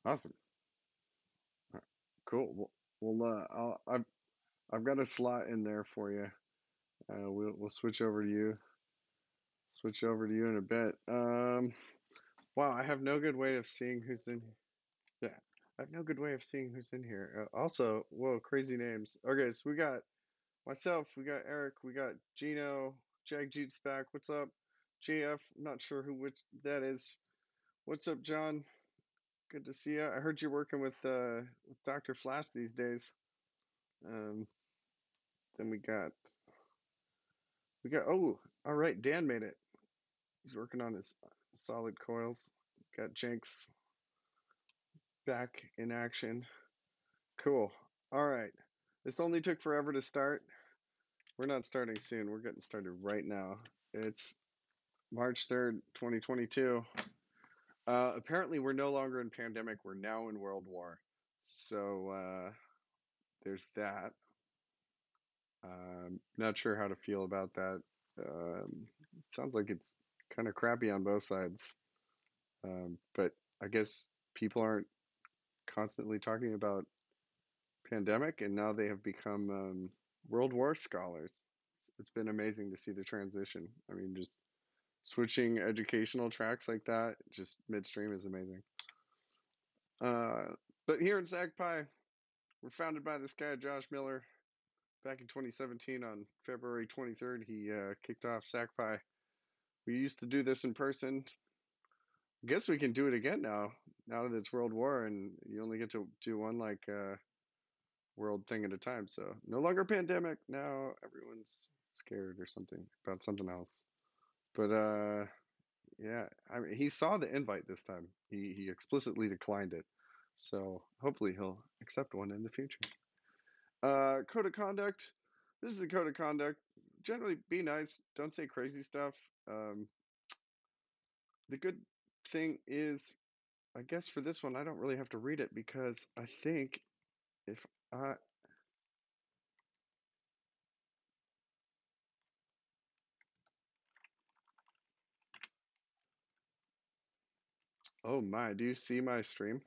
Awesome. Cool. I've got a slot in there for you. We'll switch over to you. Switch over to you in a bit. Wow, I have no good way of seeing who's in. Yeah, I have no good way of seeing who's in here. Also, whoa, crazy names. Okay, so we got myself, we got Eric, we got Gino, Jeet's back. What's up? JF, not sure who which that is. What's up, John? Good to see you. I heard you're working with Dr. Flash these days. Um, then we got oh, all right, Dan made it. He's working on his solid coils. Got Jenks back in action. Cool. All right. This only took forever to start. We're not starting soon. We're getting started right now. It's March 3rd, 2022. Apparently, we're no longer in pandemic. We're now in World War. So there's that. Not sure how to feel about that. Sounds like it's kind of crappy on both sides. But I guess people aren't constantly talking about pandemic, and now they have become World War scholars. It's been amazing to see the transition. I mean, just switching educational tracks like that, just midstream, is amazing. Uh, but here in SacPy, we're founded by this guy, Josh Miller, back in 2017 on February 23rd. He kicked off SacPy. We used to do this in person. I guess we can do it again now that it's World War and you only get to do one world thing at a time. So no longer pandemic. Now everyone's scared or something about something else. But yeah, I mean, he saw the invite this time. He explicitly declined it. So hopefully he'll accept one in the future. Code of conduct. This is the code of conduct. Generally, be nice. Don't say crazy stuff. The good thing is, I guess for this one, I don't really have to read it because I think if I, oh my, do you see my stream?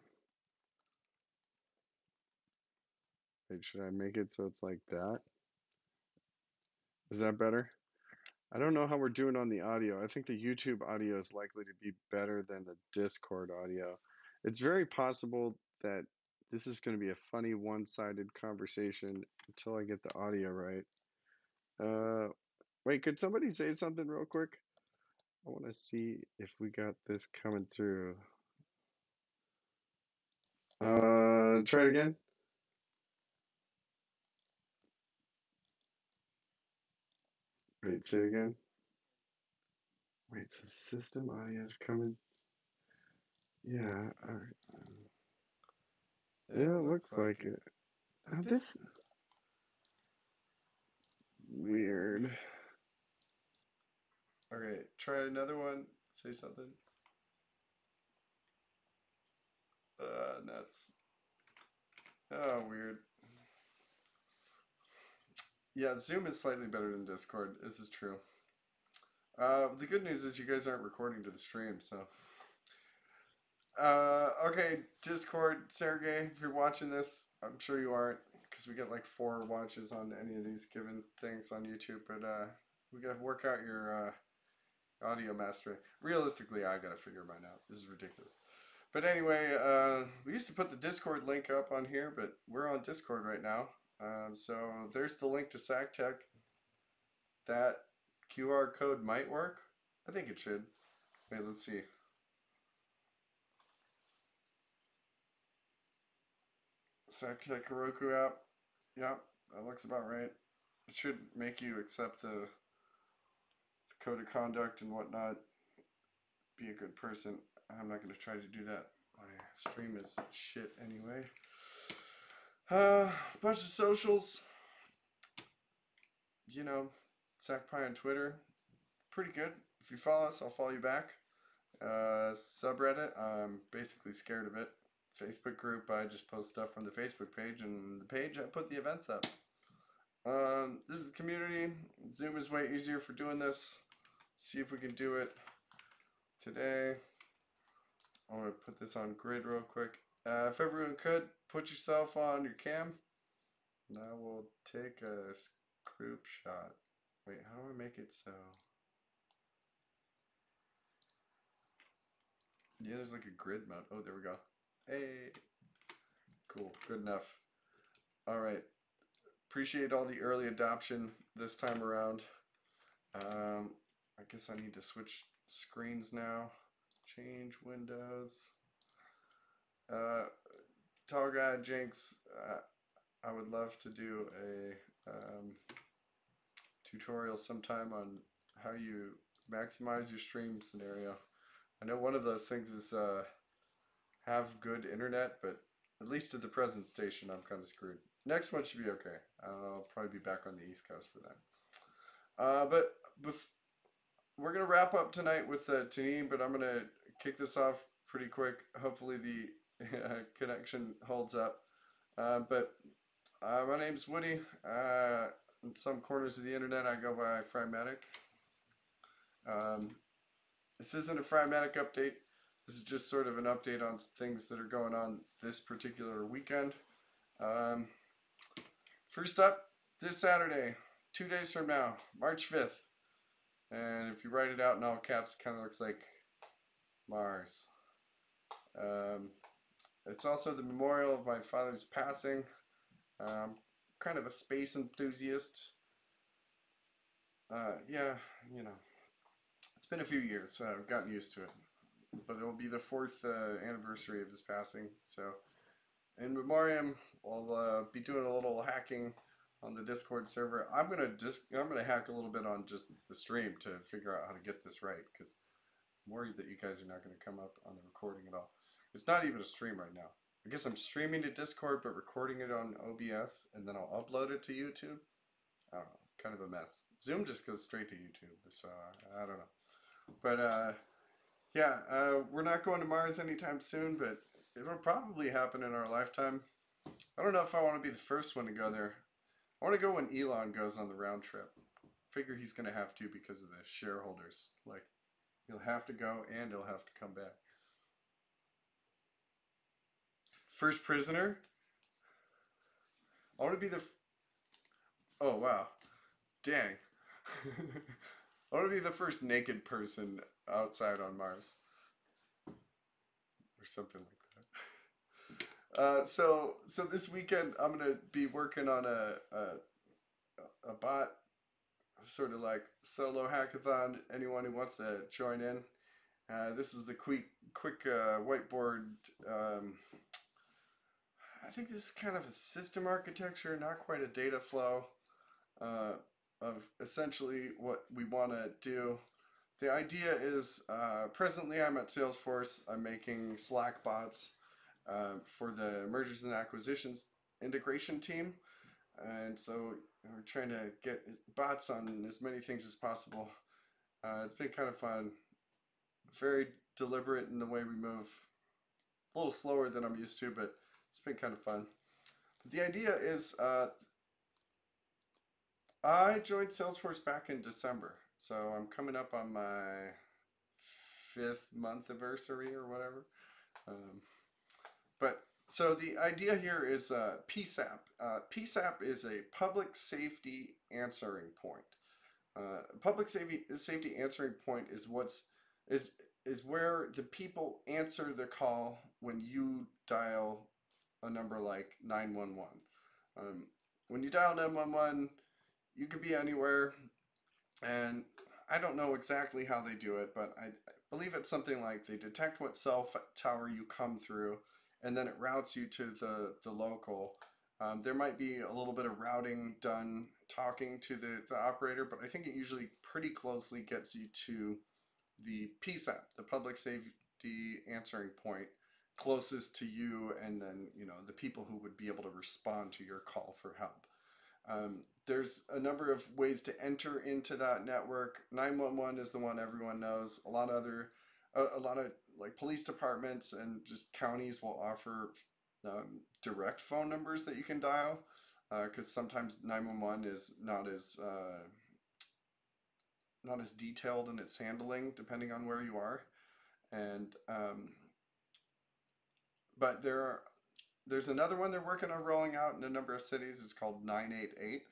Wait, should I make it so it's like that? Is that better? I don't know how we're doing on the audio. I think the YouTube audio is likely to be better than the Discord audio. It's very possible that this is going to be a funny one-sided conversation until I get the audio right. Uh, wait, could somebody say something real quick? I want to see if we got this coming through. Try it again. Wait, say it again. Wait, so system audio is coming. Yeah, all right. Yeah, it looks like it. This weird. Okay, try another one. Say something. Nuts. Oh, weird. Yeah, Zoom is slightly better than Discord. This is true. The good news is you guys aren't recording to the stream, so. Okay, Discord, Sergey, if you're watching this, I'm sure you aren't, because we get like 4 watches on any of these given things on YouTube, but we gotta work out your audio mastering. Realistically, I gotta figure mine out. This is ridiculous. But anyway, we used to put the Discord link up on here, but we're on Discord right now. So there's the link to SacTech. That QR code might work. I think it should. Wait, let's see. SacTech Heroku app. Yep, that looks about right. It should make you accept the code of conduct and whatnot. Be a good person. I'm not going to try to do that. My stream is shit anyway. Bunch of socials. You know, SacPy on Twitter. Pretty good. If you follow us, I'll follow you back. Subreddit, I'm basically scared of it. Facebook group, I just post stuff from the Facebook page, and the page I put the events up. This is the community. Zoom is way easier for doing this. See if we can do it today. I'm going to put this on grid real quick. If everyone could, put yourself on your cam. Now we'll take a group shot. Wait, how do I make it so? Yeah, there's like a grid mode. Oh, there we go. Hey, cool, good enough. All right, appreciate all the early adoption this time around. I guess I need to switch screens now. Change windows. Tall guy Jinx, I would love to do a tutorial sometime on how you maximize your stream scenario. I know one of those things is have good internet, but at least at the present station, I'm kind of screwed. Next one should be okay. I'll probably be back on the East Coast for that. But we're gonna wrap up tonight with Taneem, but I'm gonna kick this off pretty quick. Hopefully the connection holds up. My name's Woody. In some corners of the internet, I go by Frymatic. This isn't a Frymatic update. This is just sort of an update on things that are going on this particular weekend. First up, this Saturday, 2 days from now, March 5th. And if you write it out in all caps, it kind of looks like Mars. It's also the memorial of my father's passing. Kind of a space enthusiast. Yeah, you know, it's been a few years, so I've gotten used to it. But it will be the 4th anniversary of his passing. So, in memoriam, I'll be doing a little hacking on the Discord server. I'm gonna hack a little bit on just the stream to figure out how to get this right, because I'm worried that you guys are not going to come up on the recording at all. It's not even a stream right now. I guess I'm streaming to Discord, but recording it on OBS, and then I'll upload it to YouTube. I don't know, kind of a mess. Zoom just goes straight to YouTube, so I don't know. But yeah, we're not going to Mars anytime soon, but it'll probably happen in our lifetime. I don't know if I want to be the first one to go there. I want to go when Elon goes on the round trip. Figure he's going to have to because of the shareholders. Like, he'll have to go and he'll have to come back. First prisoner? I want to be the... Oh, wow. Dang. I want to be the first naked person outside on Mars. Or something like that. So this weekend I'm going to be working on a bot, sort of like solo hackathon. Anyone who wants to join in. This is the quick whiteboard. I think this is kind of a system architecture, not quite a data flow of essentially what we want to do. The idea is presently I'm at Salesforce. I'm making Slack bots for the mergers and acquisitions integration team. And so we're trying to get bots on as many things as possible. It's been kind of fun. Very deliberate in the way we move. A little slower than I'm used to, but it's been kind of fun. But the idea is I joined Salesforce back in December. So I'm coming up on my 5th month anniversary or whatever. But so the idea here is PSAP. PSAP is a public safety answering point. Public safety answering point is where the people answer the call when you dial a number like 911. When you dial 911, you could be anywhere, and I don't know exactly how they do it, but I believe it's something like they detect what cell tower you come through, and then it routes you to the local. There might be a little bit of routing done talking to the operator, but I think it usually pretty closely gets you to the PSAP, the public safety answering point, closest to you, and then the people who would be able to respond to your call for help. There's a number of ways to enter into that network. 911 is the one everyone knows. A lot of like police departments and just counties will offer direct phone numbers that you can dial, because sometimes 911 is not as detailed in its handling depending on where you are. And but there's another one they're working on rolling out in a number of cities. It's called 988,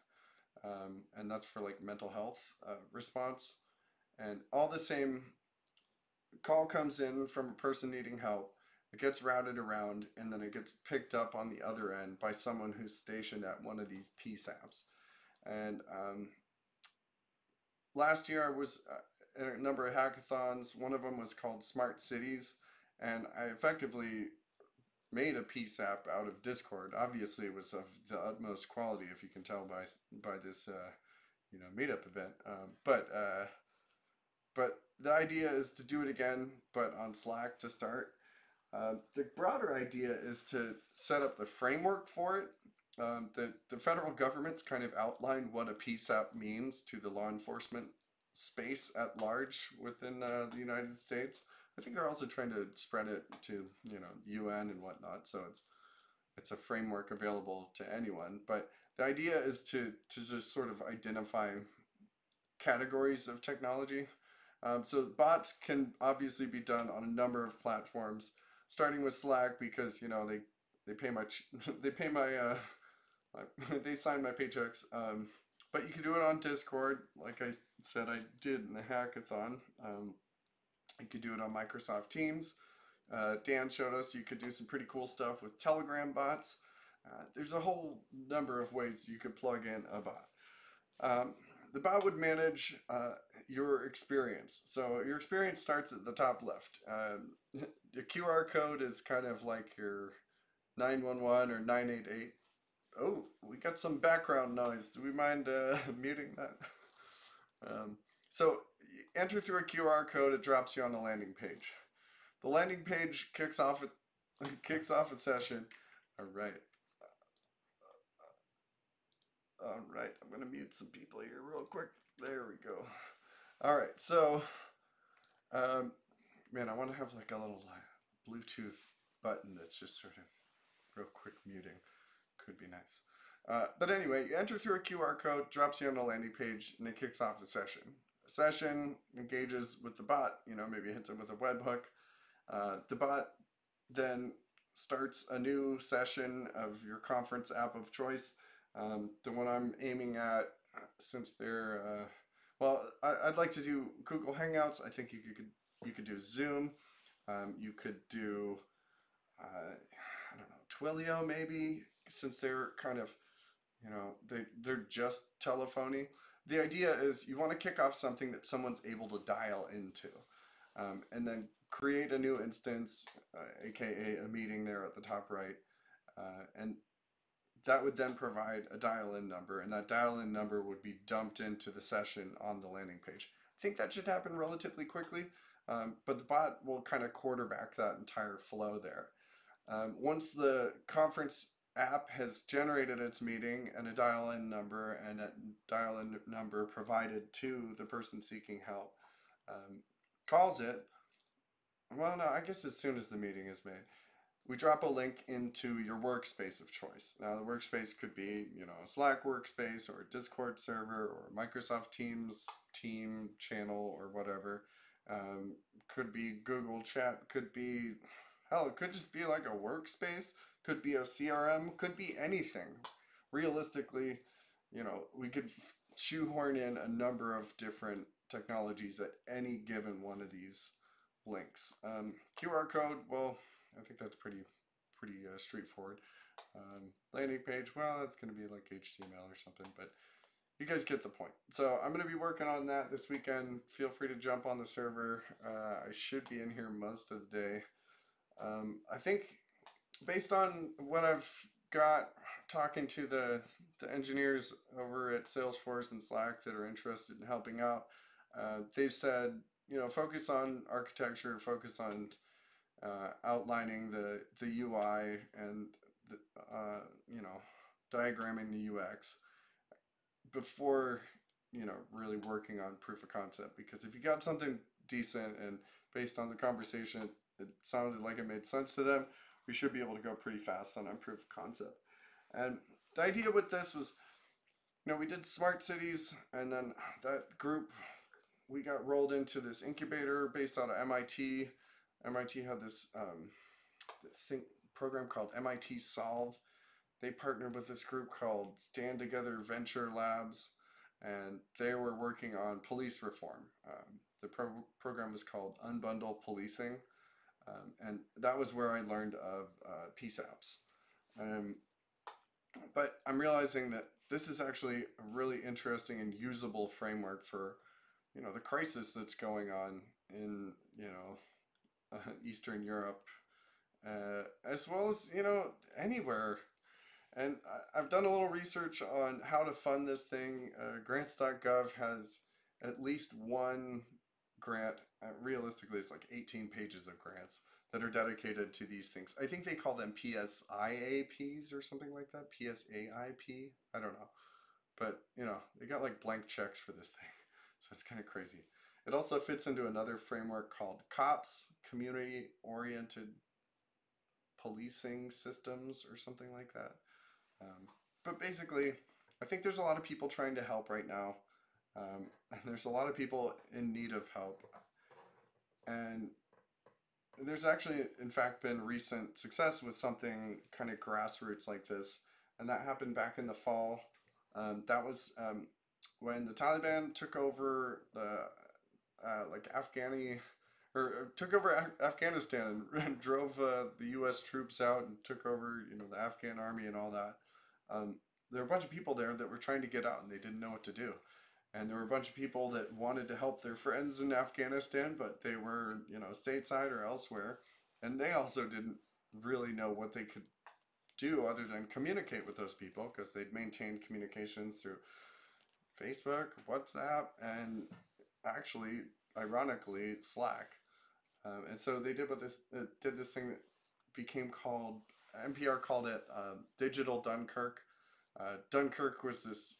and that's for like mental health response. And all the same call comes in from a person needing help. It gets routed around, and then it gets picked up on the other end by someone who's stationed at one of these PSAPs. And last year I was at a number of hackathons. One of them was called Smart Cities, and I effectively made a PSAP out of Discord. Obviously, it was of the utmost quality, if you can tell by this meetup event. But the idea is to do it again, but on Slack to start. The broader idea is to set up the framework for it. The federal government's kind of outlined what a PSAP means to the law enforcement space at large within the United States. I think they're also trying to spread it to UN and whatnot. So it's a framework available to anyone. But the idea is to just sort of identify categories of technology. So bots can obviously be done on a number of platforms, starting with Slack because they pay my they pay they sign my paychecks. But you can do it on Discord, like I said I did in the hackathon. You could do it on Microsoft Teams. Dan showed us you could do some pretty cool stuff with Telegram bots. There's a whole number of ways you could plug in a bot. The bot would manage your experience. So your experience starts at the top left. The QR code is kind of like your 911 or 988. Oh, we got some background noise. Do we mind muting that? So enter through a QR code. It drops you on a landing page. The landing page kicks off a session. All right. All right, I'm gonna mute some people here real quick. There we go. All right, so, man, I want to have like a little Bluetooth button that's just sort of real quick muting. Could be nice. But anyway, you enter through a QR code, drops you on a landing page, and it kicks off the session. The session engages with the bot, maybe hits it with a webhook. The bot then starts a new session of your conference app of choice. The one I'm aiming at, since they're I'd like to do Google Hangouts. I think you could do Zoom. You could do I don't know, Twilio maybe, since they're kind of they're just telephony. The idea is you want to kick off something that someone's able to dial into, and then create a new instance, aka a meeting there at the top right, and that would then provide a dial-in number, and that dial-in number would be dumped into the session on the landing page. I think that should happen relatively quickly, but the bot will kind of quarterback that entire flow there. Once the conference app has generated its meeting and a dial-in number, and a dial-in number provided to the person seeking help, calls it, well, no, I guess as soon as the meeting is made, we drop a link into your workspace of choice. Now, the workspace could be, a Slack workspace or a Discord server or Microsoft Teams team channel or whatever. Could be Google Chat, could be, hell, it could just be like a workspace, could be a CRM, could be anything. Realistically, we could shoehorn in a number of different technologies at any given one of these links. QR code, well, I think that's pretty straightforward. Landing page, well, that's going to be like HTML or something, but you guys get the point. So I'm going to be working on that this weekend. Feel free to jump on the server. I should be in here most of the day. I think based on what I've got talking to the engineers over at Salesforce and Slack that are interested in helping out, they've said, focus on architecture, focus on outlining the UI and diagramming the UX before really working on proof of concept. Because if you got something decent and based on the conversation it sounded like it made sense to them, we should be able to go pretty fast on proof of concept. And the idea with this was, we did smart cities, and then that group, we got rolled into this incubator based out of MIT. MIT had this program called MIT Solve. They partnered with this group called Stand Together Venture Labs, and they were working on police reform. The program was called Unbundle Policing, and that was where I learned of PSAPs. Um, but I'm realizing that this is actually a really interesting and usable framework for, the crisis that's going on in, Eastern Europe, as well as, anywhere. And I've done a little research on how to fund this thing. Grants.gov has at least one grant. Realistically, it's like 18 pages of grants that are dedicated to these things. I think they call them PSIAPs or something like that. PSAIP. I don't know. But, they got like blank checks for this thing. So it's kind of crazy. It also fits into another framework called COPS, Community Oriented Policing Systems, or something like that. But basically, I think there's a lot of people trying to help right now. And there's a lot of people in need of help. And there's actually, in fact, been recent success with something kind of grassroots like this. And that happened back in the fall. That was when the Taliban took over the took over Afghanistan and drove the U.S. troops out and took over, the Afghan army and all that. There were a bunch of people there that were trying to get out and they didn't know what to do. And there were a bunch of people that wanted to help their friends in Afghanistan, but they were, stateside or elsewhere. And they also didn't really know what they could do other than communicate with those people, because they'd maintained communications through Facebook, WhatsApp, and actually, ironically, Slack. And so they did this thing that became called, NPR called it Digital Dunkirk. Dunkirk was this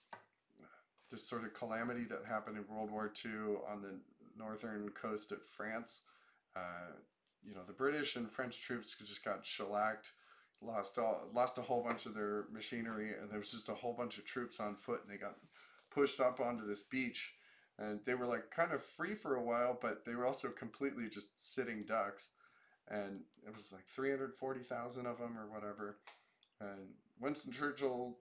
sort of calamity that happened in World War II on the northern coast of France. The British and French troops just got shellacked, lost a whole bunch of their machinery, and there was just a whole bunch of troops on foot, and they got pushed up onto this beach. And they were like kind of free for a while, but they were also completely just sitting ducks. And it was like 340,000 of them or whatever. And Winston Churchill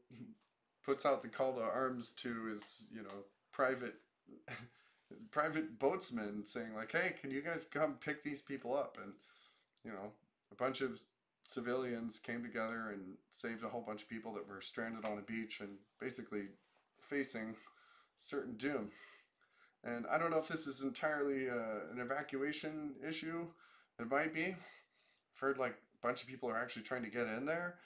puts out the call to arms to his, private boatsmen, saying like, hey, can you guys come pick these people up? And, a bunch of civilians came together and saved a whole bunch of people that were stranded on a beach and basically facing certain doom. And I don't know if this is entirely an evacuation issue. It might be. I've heard like a bunch of people are actually trying to get in there.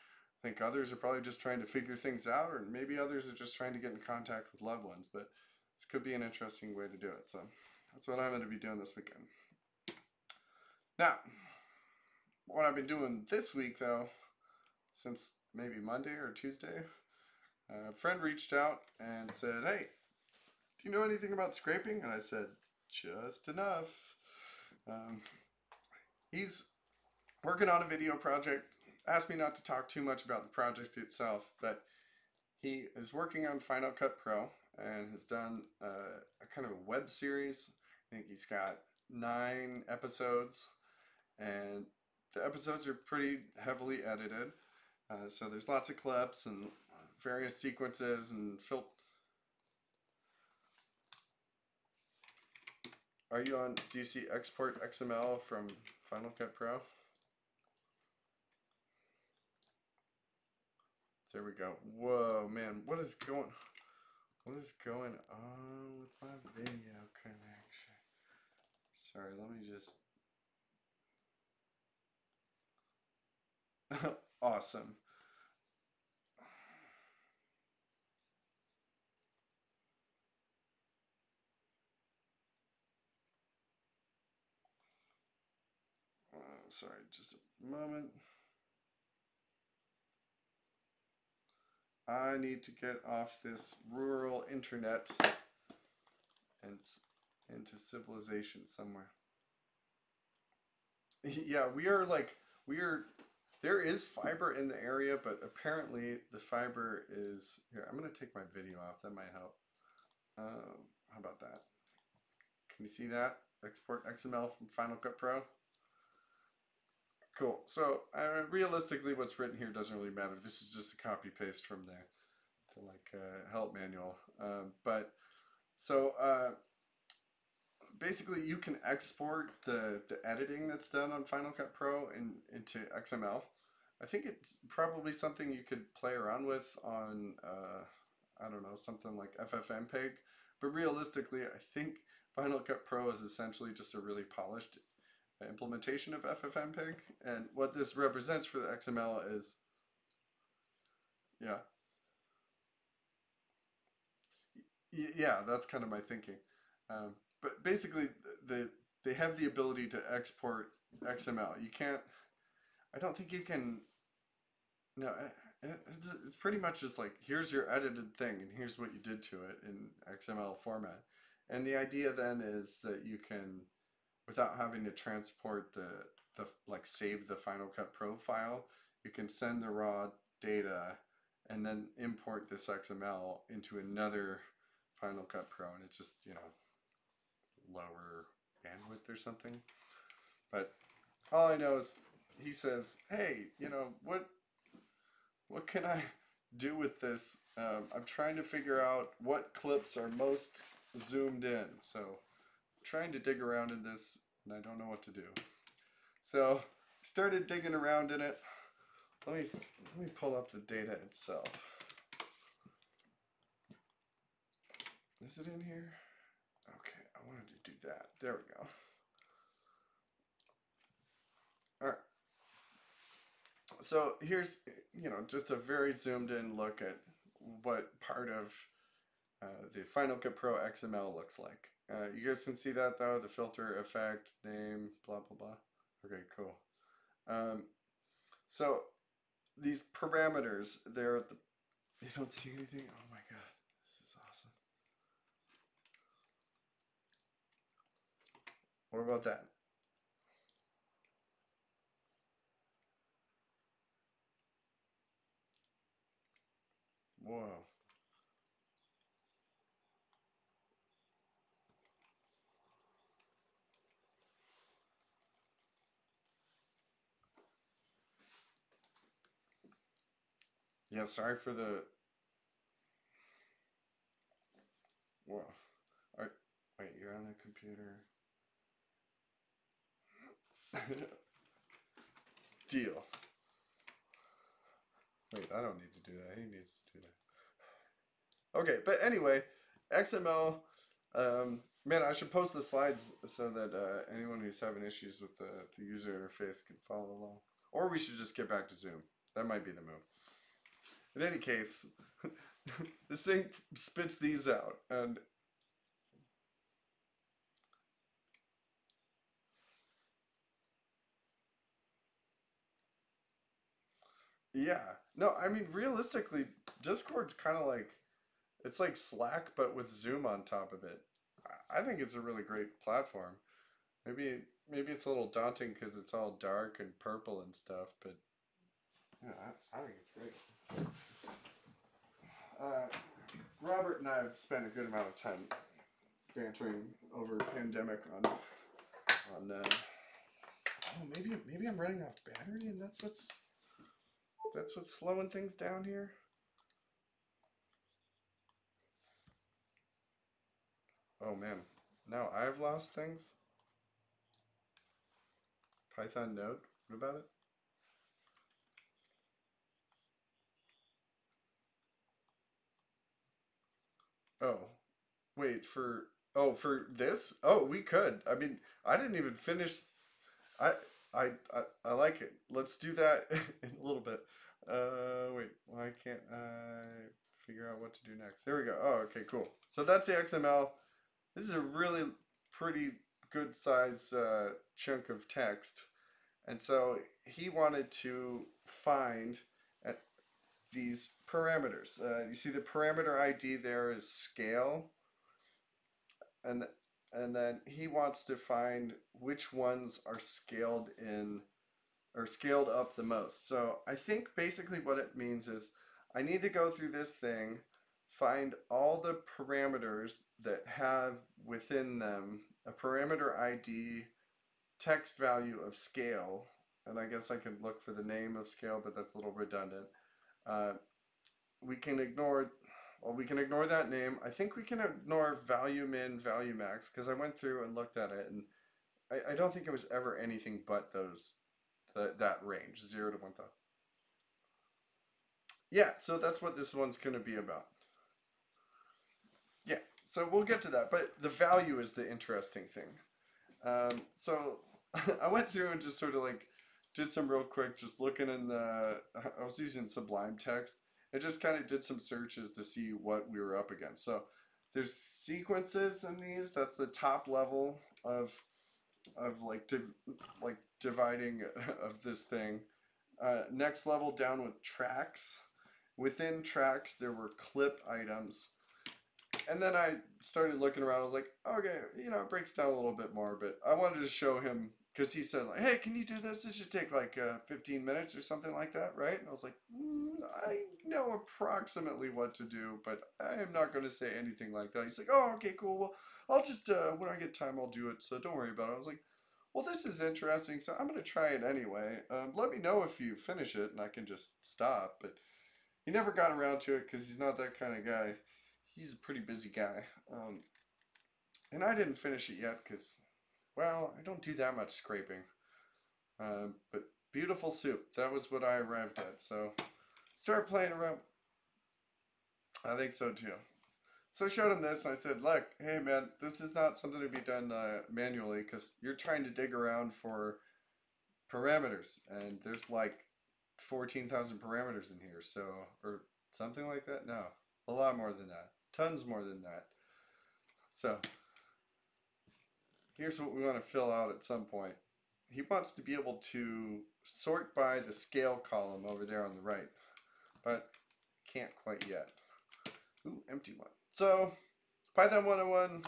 I think others are probably just trying to figure things out, or maybe others are just trying to get in contact with loved ones. But this could be an interesting way to do it. So that's what I'm going to be doing this weekend. Now, what I've been doing this week, though, since maybe Monday or Tuesday, a friend reached out and said, hey, do you know anything about scraping? And I said, just enough. He's working on a video project. Asked me not to talk too much about the project itself, but he is working on Final Cut Pro and has done a kind of a web series. I think he's got 9 episodes, and the episodes are pretty heavily edited. So there's lots of clips and various sequences and do you see export XML from Final Cut Pro? There we go. Whoa, man, what is going on with my video connection? Sorry, let me just... Awesome. Sorry, just a moment. I need to get off this rural internet and into civilization somewhere. Yeah, there is fiber in the area, but apparently the fiber is, here, I'm going to take my video off, that might help. How about that? Can you see that? Export XML from Final Cut Pro. Cool. So realistically, what's written here doesn't really matter. This is just a copy paste from the like help manual. But so basically, you can export the editing that's done on Final Cut Pro into XML. I think it's probably something you could play around with on I don't know, something like FFmpeg. But realistically, I think Final Cut Pro is essentially just a really polished implementation of FFmpeg. And what this represents for the XML is, yeah, yeah, that's kind of my thinking. But basically, the they have the ability to export XML. You can't. I don't think you can. No, it's pretty much just like here's your edited thing, and here's what you did to it in XML format. And the idea then is that you can, without having to transport the like save the Final Cut Pro file, you can send the raw data and then import this XML into another Final Cut Pro, and it's just lower bandwidth or something. But all I know is he says, "Hey, what can I do with this? I'm trying to figure out what clips are most zoomed in. So I'm trying to dig around in this, and I don't know what to do." So I started digging around in it. Let me pull up the data itself. Is it in here? Okay, I wanted to do that. There we go. All right. So here's just a very zoomed in look at what part of the Final Cut Pro XML looks like. You guys can see that though, the filter, effect, name, blah blah blah. Okay, cool. Um, so these parameters, they're at the. You don't see anything. Oh my god, this is awesome. What about that? Whoa. Yeah, sorry for the. Whoa. All right. Wait, you're on the computer. Deal. Wait, I don't need to do that. He needs to do that. Okay, but anyway, XML. Man, I should post the slides so that anyone who's having issues with the user interface can follow along. Or we should just get back to Zoom. That might be the move. In any case, this thing spits these out, and yeah, no, I mean realistically, Discord's kind of like it's like Slack but with Zoom on top of it. I think it's a really great platform. Maybe maybe it's a little daunting because it's all dark and purple and stuff, but yeah, I think it's great. Uh, Robert and I have spent a good amount of time bantering over pandemic on. Oh, maybe I'm running off battery, and that's what's slowing things down here. Oh man, now I've lost things. Python node. What about it? Oh, wait for this? Oh, we could. I mean, I didn't even finish. I I like it. Let's do that in a little bit. Wait, why can't I figure out what to do next? There we go. Oh, okay, cool. So that's the XML. This is a really pretty good size chunk of text, and so he wanted to find uh, these parameters. You see the parameter ID there is scale, and and then he wants to find which ones are scaled in or scaled up the most. So I think basically what it means is I need to go through this thing, find all the parameters that have within them a parameter ID text value of scale, and I guess I could look for the name of scale, but that's a little redundant. Uh, we can ignore, well, we can ignore that name. I think we can ignore value min, value max, because I went through and looked at it, and I don't think it was ever anything but that range, 0 to 1,000. Yeah, so that's what this one's going to be about. Yeah, so we'll get to that, but the value is the interesting thing. So I went through and just sort of like did some real quick, just looking in the, I was using Sublime Text. I just kind of did some searches to see what we were up against. So there's sequences in these. That's the top level of like like dividing of this thing. Next level down with tracks. Within tracks, there were clip items. And then I started looking around. I was like, okay, you know, it breaks down a little bit more. But I wanted to show him because he said, like, hey, can you do this? This should take like 15 minutes or something like that, right? And I was like, I know approximately what to do, but I am not going to say anything like that. He's like, oh, okay, cool. Well, I'll just, when I get time, I'll do it. So don't worry about it. I was like, well, this is interesting. So I'm going to try it anyway. Let me know if you finish it and I can just stop. But he never got around to it because he's not that kind of guy. He's a pretty busy guy. And I didn't finish it yet because, well, I don't do that much scraping. But BeautifulSoup, that was what I arrived at. So start playing around. I think so too. So I showed him this and I said, look, hey man, this is not something to be done manually because you're trying to dig around for parameters. And there's like 14,000 parameters in here. So, or something like that? No, a lot more than that. Tons more than that. So here's what we want to fill out at some point. He wants to be able to sort by the scale column over there on the right, but can't quite yet. Ooh, empty one. So Python 101,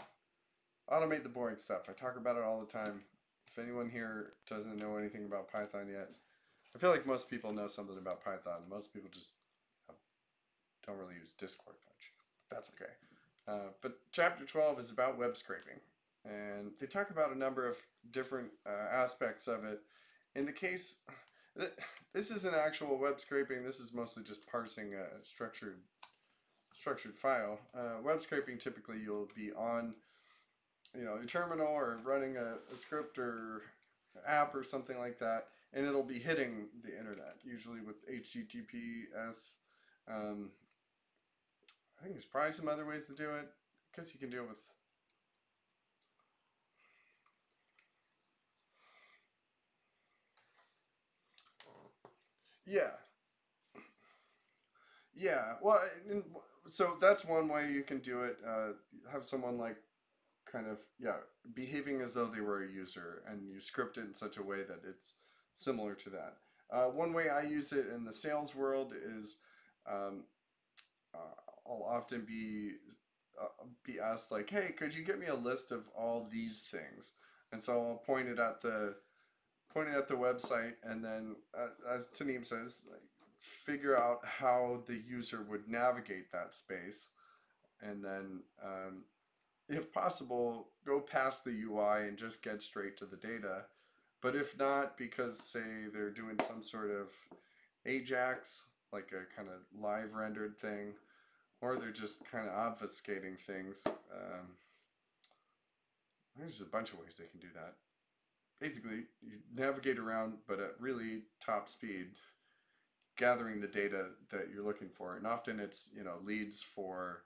automate the boring stuff. I talk about it all the time. If anyone here doesn't know anything about Python yet, I feel like most people know something about Python. Most people just don't really use Discord much. That's okay. But chapter 12 is about web scraping. And they talk about a number of different aspects of it. In the case, this isn't actual web scraping. This is mostly just parsing a structured file. Web scraping, typically you'll be on, you know, a terminal or running a script or app or something like that, and it'll be hitting the internet, usually with HTTPS. I think there's probably some other ways to do it. I guess you can do it with... Yeah. Yeah. Well, so that's one way you can do it. Have someone like kind of, yeah, behaving as though they were a user, and you script it in such a way that it's similar to that. One way I use it in the sales world is um, I'll often be asked like, hey, could you get me a list of all these things? And so I'll point it at the website, and then as Taneem says, like, figure out how the user would navigate that space, and then if possible, go past the UI and just get straight to the data. But if not, because say they're doing some sort of Ajax, like a kind of live rendered thing, or they're just kind of obfuscating things, there's a bunch of ways they can do that. Basically, you navigate around, but at really top speed, gathering the data that you're looking for. And often it's, you know, leads for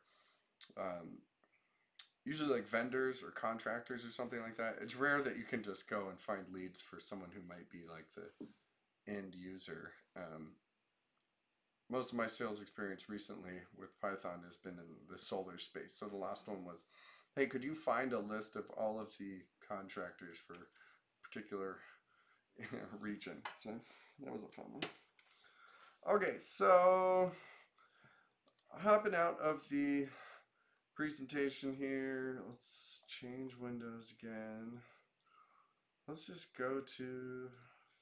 usually like vendors or contractors or something like that. It's rare that you can just go and find leads for someone who might be like the end user. Most of my sales experience recently with Python has been in the solar space. So the last one was, hey, could you find a list of all of the contractors for a particular region? So that was a fun one. Okay, so hopping out of the presentation here, let's change windows again. Let's just go to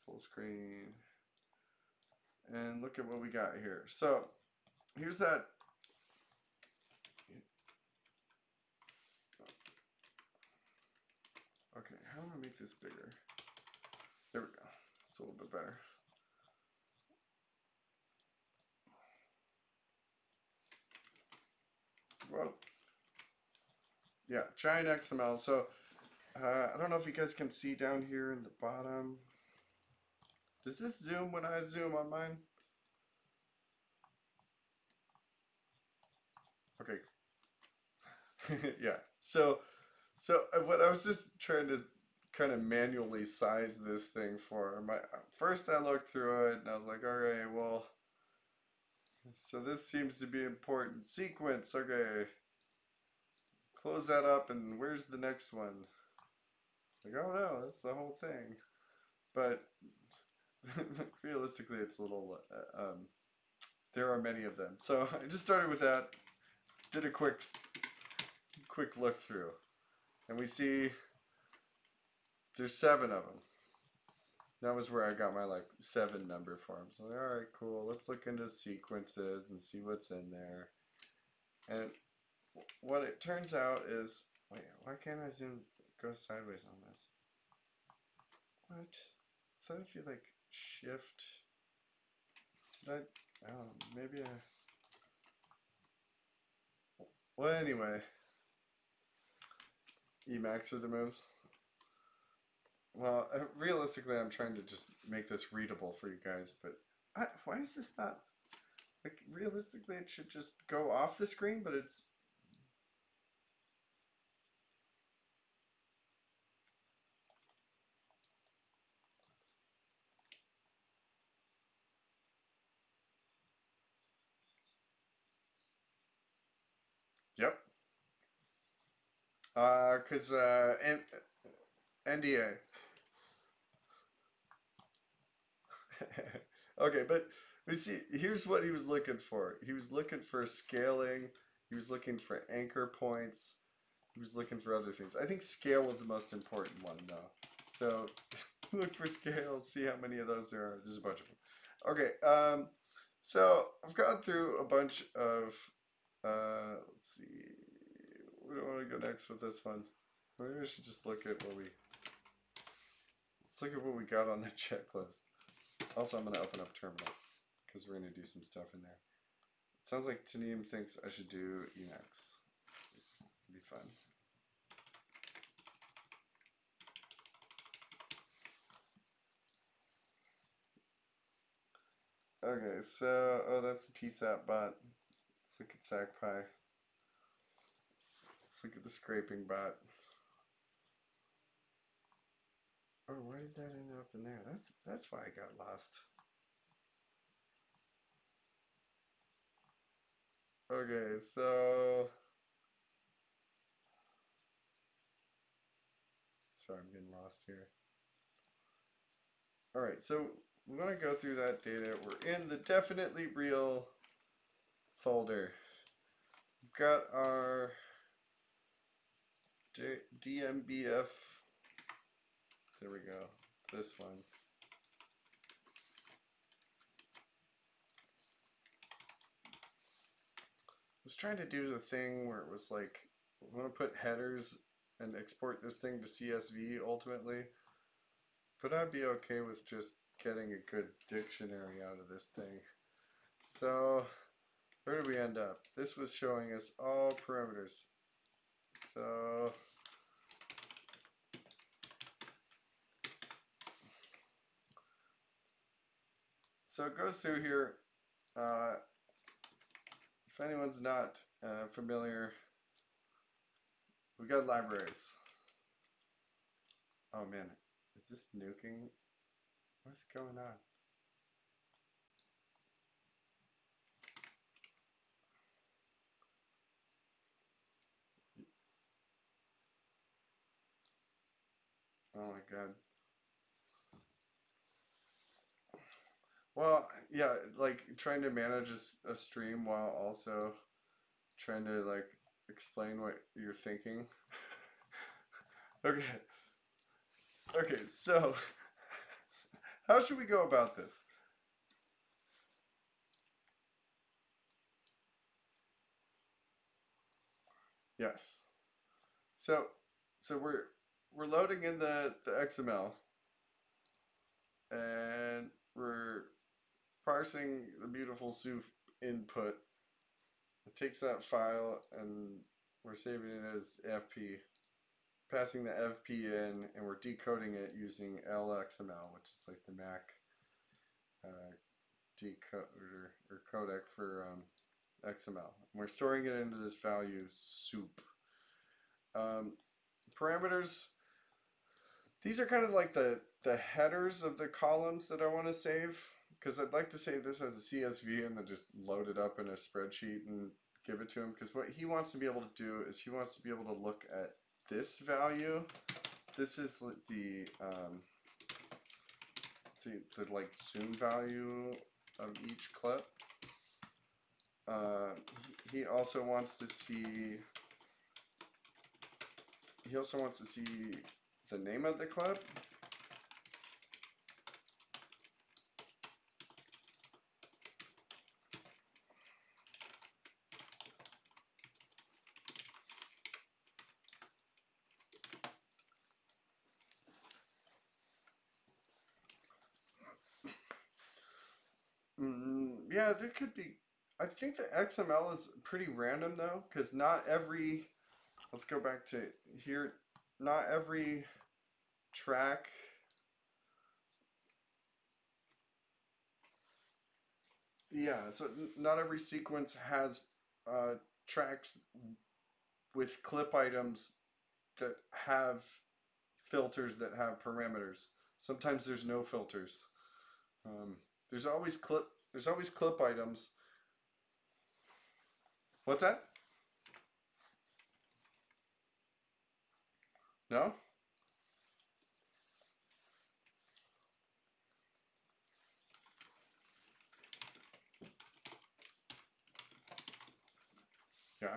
full screen and look at what we got here. So here's that. Okay, how do I make this bigger? There we go. a little bit better. Well, yeah, giant XML. So I don't know if you guys can see down here in the bottom. Does this zoom when I zoom on mine? Okay. Yeah. So what I was just trying to kind of manually size this thing for. First I looked through it and I was like, okay, well, so this seems to be important sequence. Okay, close that up, and where's the next one? Like, oh no, that's the whole thing. But realistically, it's a little. There are many of them, so I just started with that. Did a quick look through, and we see there's 7 of them. That was where I got my like 7 number for them. So all right, cool. Let's look into sequences and see what's in there. And what it turns out is, wait, why can't I zoom? Go sideways on this. What? So if you like shift, did I? Oh, maybe I. Well, anyway, Emacs are the move. Well, realistically, I'm trying to just make this readable for you guys, but why is this not? Like, realistically, it should just go off the screen, but it's. Yep. Cause NDA. Okay, but we see, here's what he was looking for. He was looking for scaling. He was looking for anchor points. He was looking for other things. I think scale was the most important one, though. So look for scale. See how many of those there are. There's a bunch of them. Okay. So I've gone through a bunch of. Let's see. Where do I want to go next with this one? Maybe I should just look at what we. Let's look at what we got on the checklist. Also, I'm going to open up Terminal because we're going to do some stuff in there. It sounds like Taneem thinks I should do Emacs. It'd be fun. Okay, so, oh, that's the PSAP bot. Let's look at SacPy. Let's look at the scraping bot. Oh, why did that end up in there? That's why I got lost. Okay, so sorry, I'm getting lost here. All right, so we want to go through that data. We're in the definitely real folder. We've got our DMBF. There we go. This one. I was trying to do the thing where it was like, I want to put headers and export this thing to CSV ultimately, but I'd be okay with just getting a good dictionary out of this thing. So where did we end up? This was showing us all parameters. So it goes through here. If anyone's not familiar, we got libraries. Oh man, is this nuking? What's going on? Oh my god. Well, yeah, like trying to manage a stream while also trying to like explain what you're thinking. Okay. Okay, so how should we go about this? Yes. So we're loading in the XML, and parsing the BeautifulSoup input. It takes that file and we're saving it as FP, passing the FP in, and we're decoding it using LXML, which is like the Mac decoder or codec for XML. And we're storing it into this value soup. Parameters. These are kind of like the headers of the columns that I want to save, because I'd like to save this as a CSV and then just load it up in a spreadsheet and give it to him, because what he wants to be able to do is he wants to be able to look at this value. This is the like zoom value of each clip. He also wants to see the name of the clip. Yeah, there could be. I think the XML is pretty random though, because not every. Let's go back to here. Not every track. Yeah, so not every sequence has tracks with clip items that have filters that have parameters. Sometimes there's no filters. There's always clip items. What's that? No? Yeah.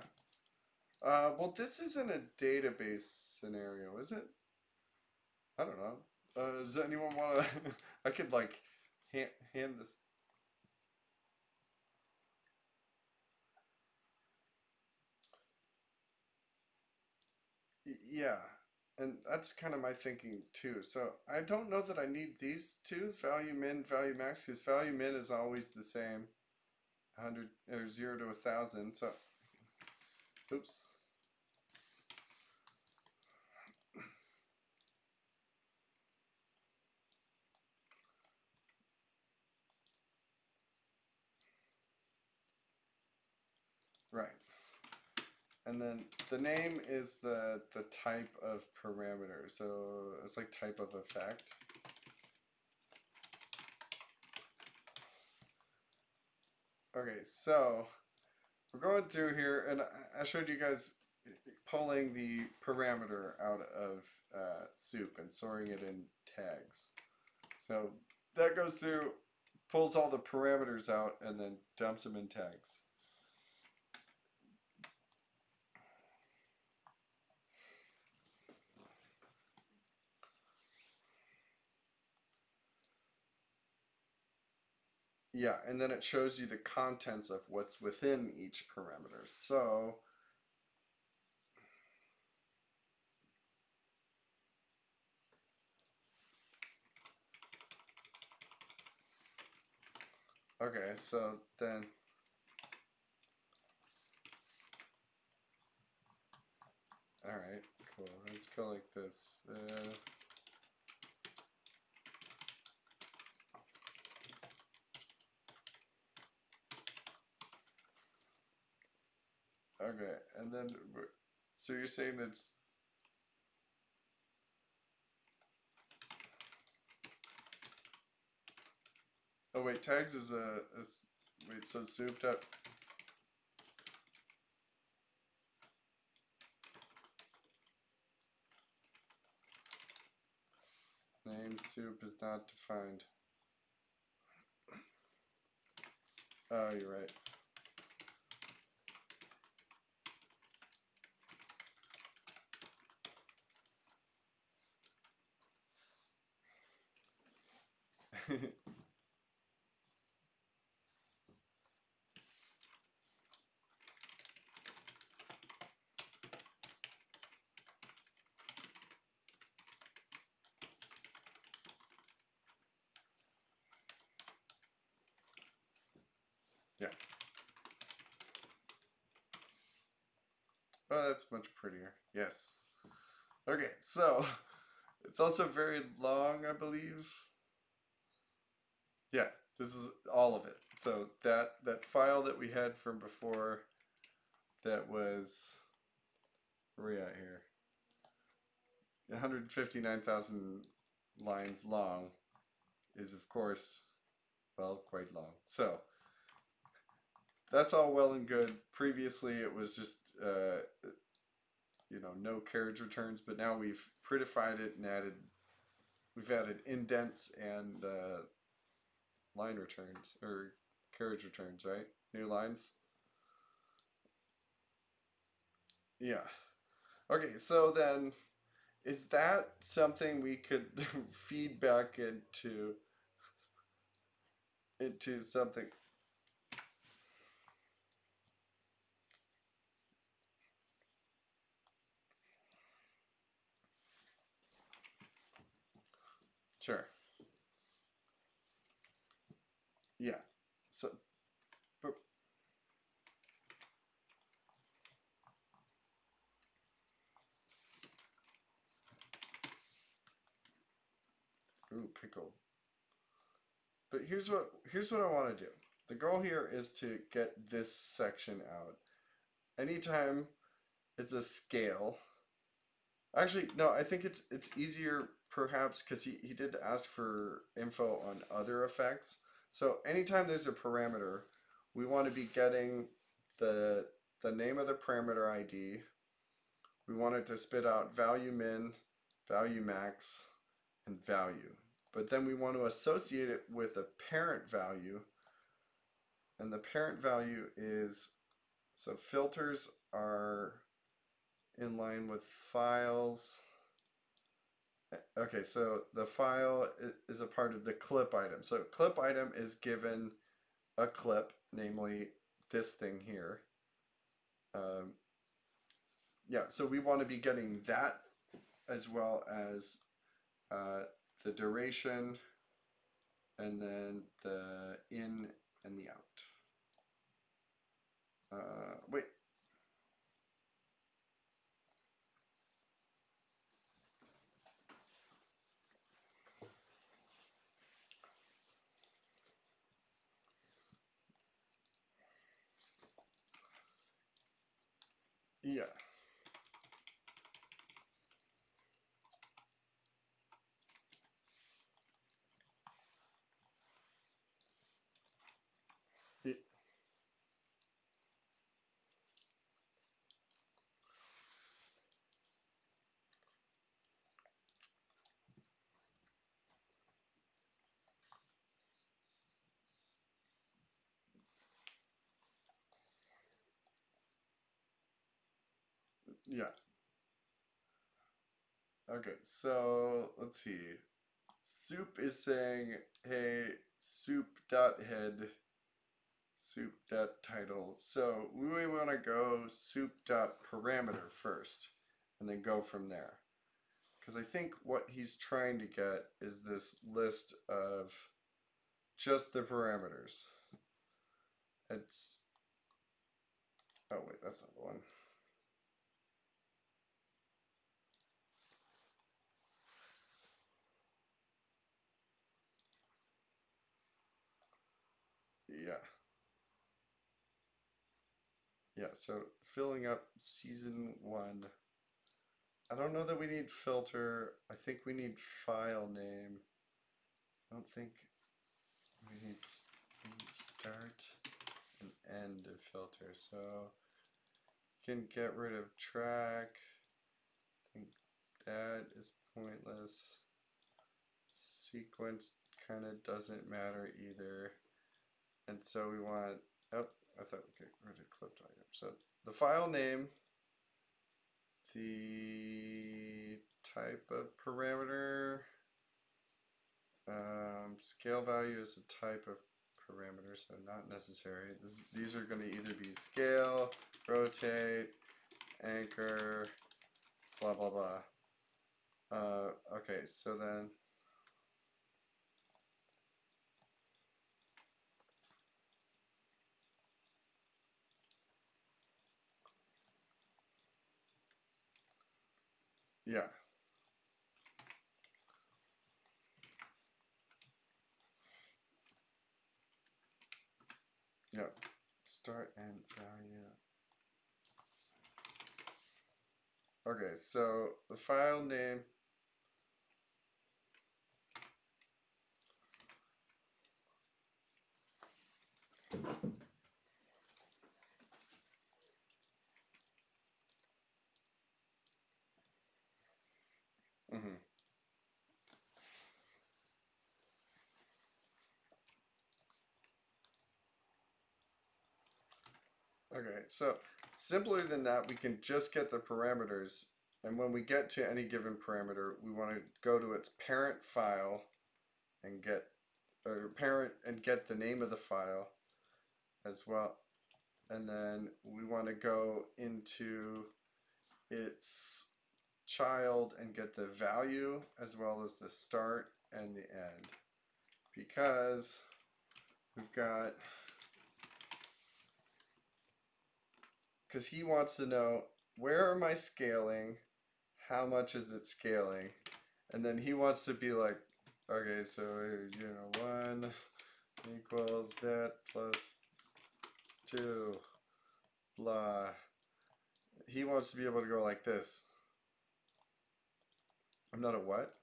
Well, this isn't a database scenario, is it? I don't know. Does anyone want to? I could like hand this. Yeah, and that's kind of my thinking too. So I don't know that I need these two, value min, value max, because value min is always the same, 100 or 0 to 1,000. So, oops. Right. And then the name is the type of parameter. So it's like type of effect. Okay, so we're going through here, and I showed you guys pulling the parameter out of soup and storing it in tags. So that goes through, pulls all the parameters out, and then dumps them in tags. Yeah, and then it shows you the contents of what's within each parameter. So okay, so then all right, cool. Let's go like this. Okay, and then so you're saying it's oh wait, tags is wait, so souped up. Name soup is not defined. Oh, you're right. Oh, that's much prettier. Yes. Okay, so it's also very long, I believe. Yeah, this is all of it. So that file that we had from before that was, where are we at here? 159,000 lines long is of course, well, quite long. So that's all well and good. Previously it was just no carriage returns, but now we've prettified it and we've added indents and line returns or carriage returns, right? New lines. Yeah. Okay, so then is that something we could feed back into something? Sure. Yeah. So, but, ooh, pickle. But here's what I want to do. The goal here is to get this section out. Anytime it's a scale. Actually, no, I think it's easier perhaps because he did ask for info on other effects. So anytime there's a parameter, we want to be getting the the name of the parameter ID. We want it to spit out value min, value max, and value. But then we want to associate it with a parent value. And the parent value is, so filters are in line with files. Okay, so the file is a part of the clip item. So clip item is given a clip, namely this thing here. Yeah, so we want to be getting that as well as the duration and then the in and the out. Wait. Yeah. Yeah. Okay, so let's see. Soup is saying, hey, soup.head, soup.title. So we want to go soup.parameter first and then go from there. Because I think what he's trying to get is this list of just the parameters. It's, oh wait, that's not the one. Yeah. Yeah, so filling up season 1. I don't know that we need filter. I think we need file name. I don't think we need start and end of filter. So you can get rid of track. I think that is pointless. Sequence kind of doesn't matter either. And so we want, oh, I thought we could get rid of clipped item. So the file name, the type of parameter, scale value is a type of parameter, so not necessary. These are going to either be scale, rotate, anchor, blah blah blah. Okay, so then Yeah. Yep. Start and value. Okay, so the file name. Mm-hmm. Okay, so simpler than that, we can just get the parameters. And when we get to any given parameter, we want to go to its parent file and get, or parent and get the name of the file as well. And then we want to go into its child and get the value as well as the start and the end. Because we've got, because he wants to know, where am I scaling? How much is it scaling? And then he wants to be like, okay, so, 1 equals that plus 2, blah. He wants to be able to go like this. I'm not a what?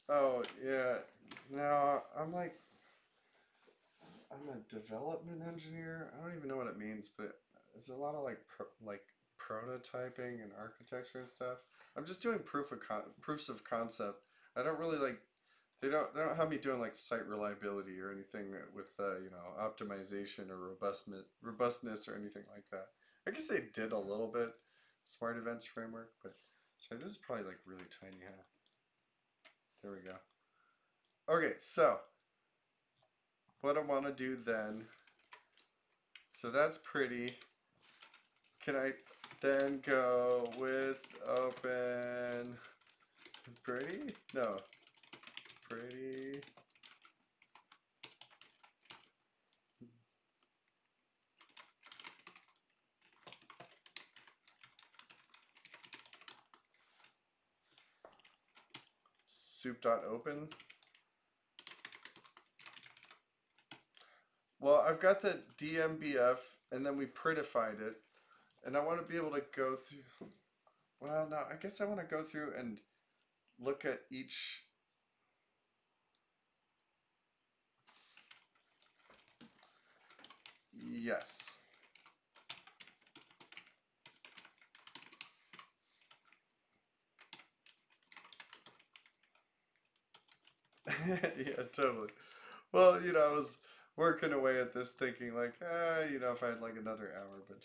Oh, yeah. Now, I'm a development engineer. I don't even know what it means, but it's a lot of like prototyping and architecture and stuff. I'm just doing proofs of concept. I don't really like. They don't have me doing like site reliability or anything with optimization or robustness or anything like that. I guess they did a little bit smart events framework, but sorry, this is probably like really tiny, huh? There we go. Okay, so what I want to do then, so that's pretty. Can I then go with open pretty? No, pretty. Soup.open. Well, I've got the DMBF and then we prettified it. And I want to be able to go through. Well, no, I guess I want to go through and look at each. Yes. Yeah, totally. Well, I was working away at this thinking like, if I had like another hour, but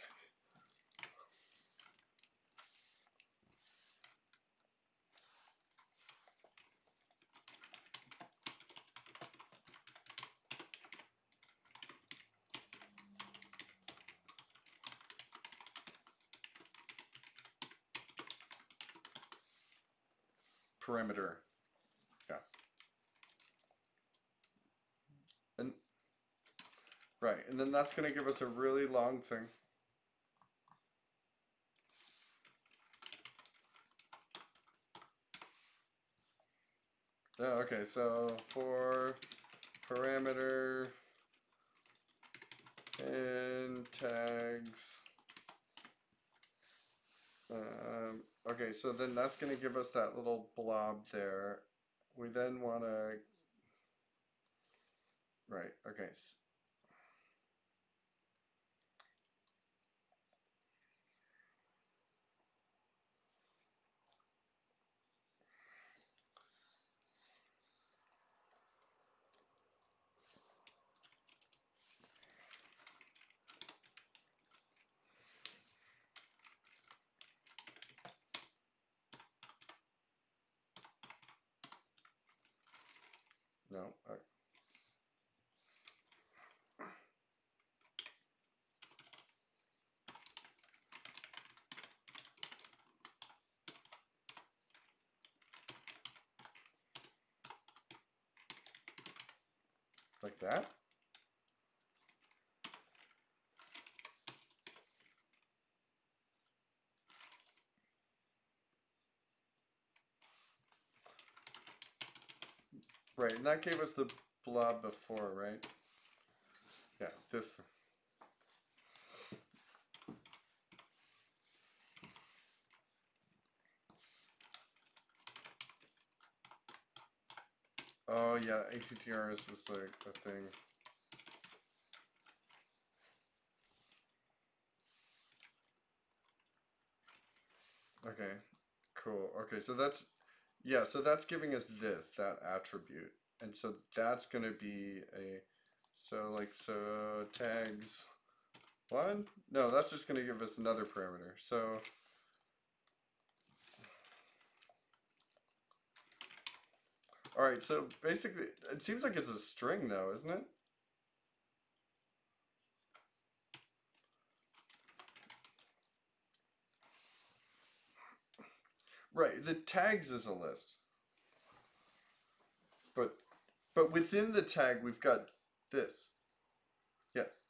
perimeter. Yeah. And right, and then that's going to give us a really long thing. Oh, okay, so for parameter and tags. Okay, so then that's going to give us that little blob there. We then want to, right, okay. No, like that. Right, and that gave us the blob before, right? Yeah, this. Oh yeah, ATTRs was like a thing. Okay, cool. Okay, so that's, yeah, so that's giving us this, that attribute. And so that's gonna be a, so like, so tags one? No, that's just gonna give us another parameter. So, all right, so basically, it seems like it's a string though, isn't it? Right, the tags is a list. But but within the tag we've got this. Yes.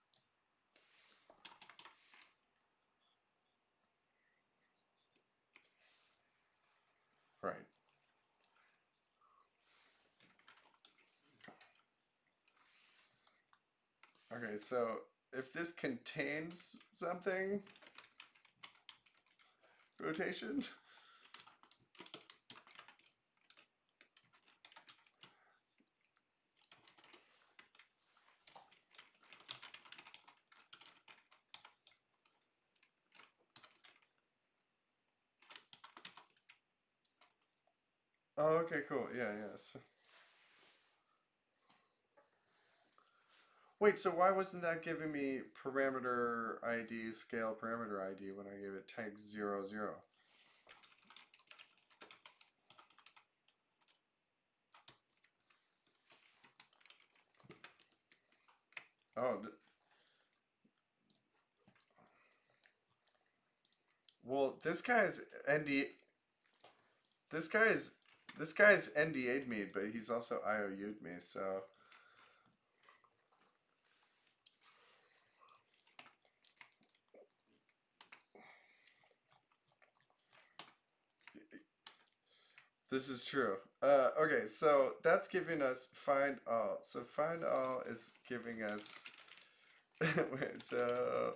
Right. Okay, so if this contains something, rotation. Oh, okay, cool. Yeah, yes. Wait, so why wasn't that giving me parameter ID, scale parameter ID when I gave it tag 0, 0? Oh, well, this guy's ND. This guy's this guy's NDA'd me, but he's also IOU'd me. So this is true. Okay, so that's giving us find all. So find all is giving us. Wait, so.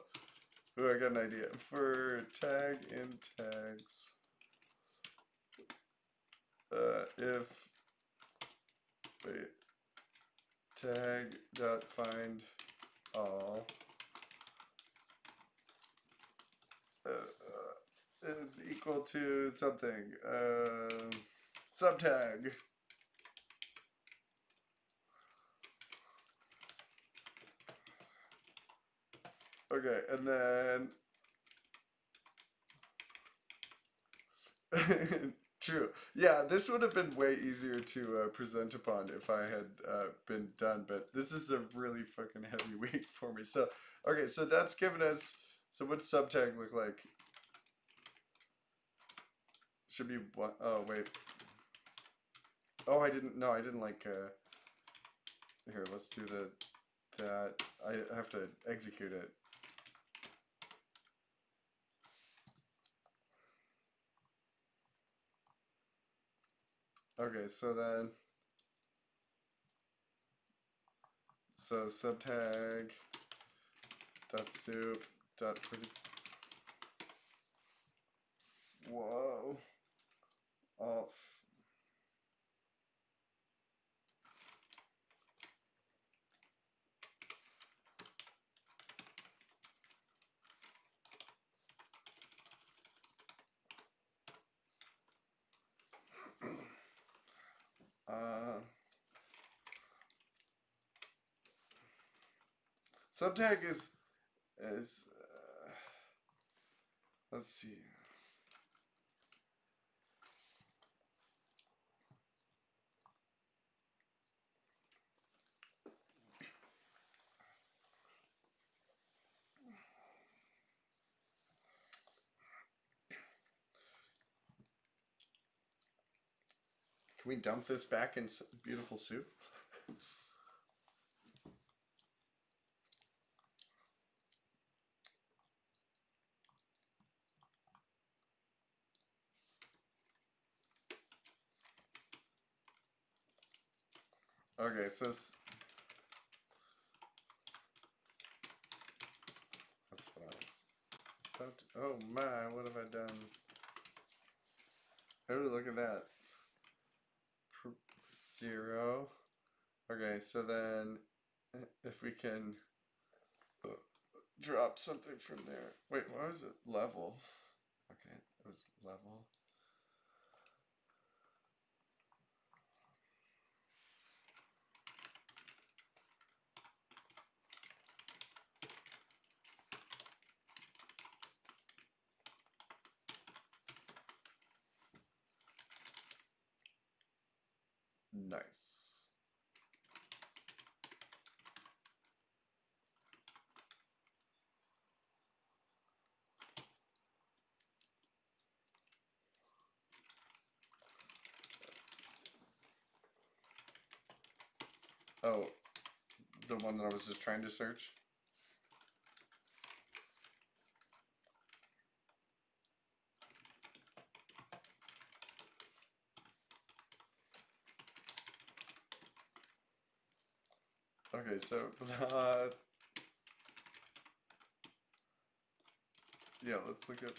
Ooh, I got an idea. For tag in tags, if wait, tag dot find all is equal to something. Subtag. Okay, and then true. Yeah, this would have been way easier to present upon if I had been done, but this is a really fucking heavy weight for me. So, okay, so that's given us. So, what's subtag look like? Should be what? Oh, wait. Oh, I didn't. No, I didn't like. Here, let's do that. I have to execute it. Okay, so then. So subtag dot soup dot pretty. Whoa. Off. Subtag is let's see. Can we dump this back in beautiful soup? Okay, so that's what I was about to, oh my, what have I done? Oh, look at that. 0. Okay, so then if we can drop something from there. Wait, what was it? Level. Okay, it was level. Nice. Oh, the one that I was just trying to search? Okay, so yeah, let's look at.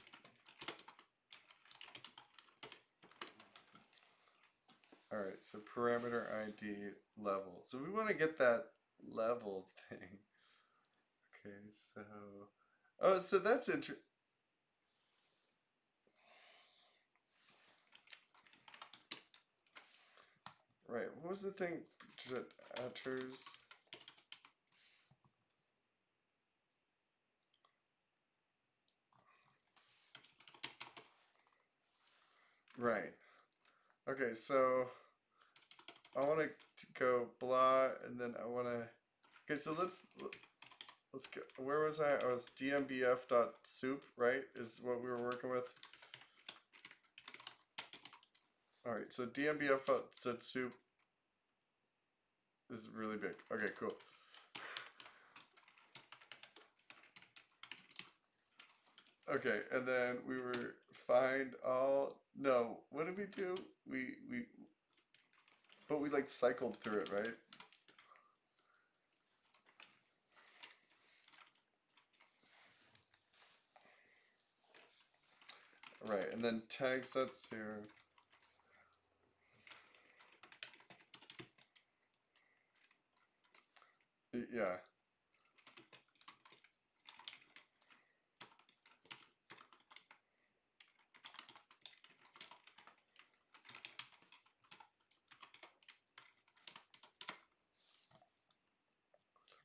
All right, so parameter ID level. So we want to get that level thing. Okay, so oh, so that's interesting. Right, what was the thing? Atters. Right. Okay, so I want to go blah, and then I want to. Okay, so let's go. Where was I? I was dmbf.soup, right? Is what we were working with. All right, so dmbf.soup is really big. Okay, cool. Okay, and then we were find all. No, what did we do? But we like cycled through it, right? Right, and then tags.0. Yeah.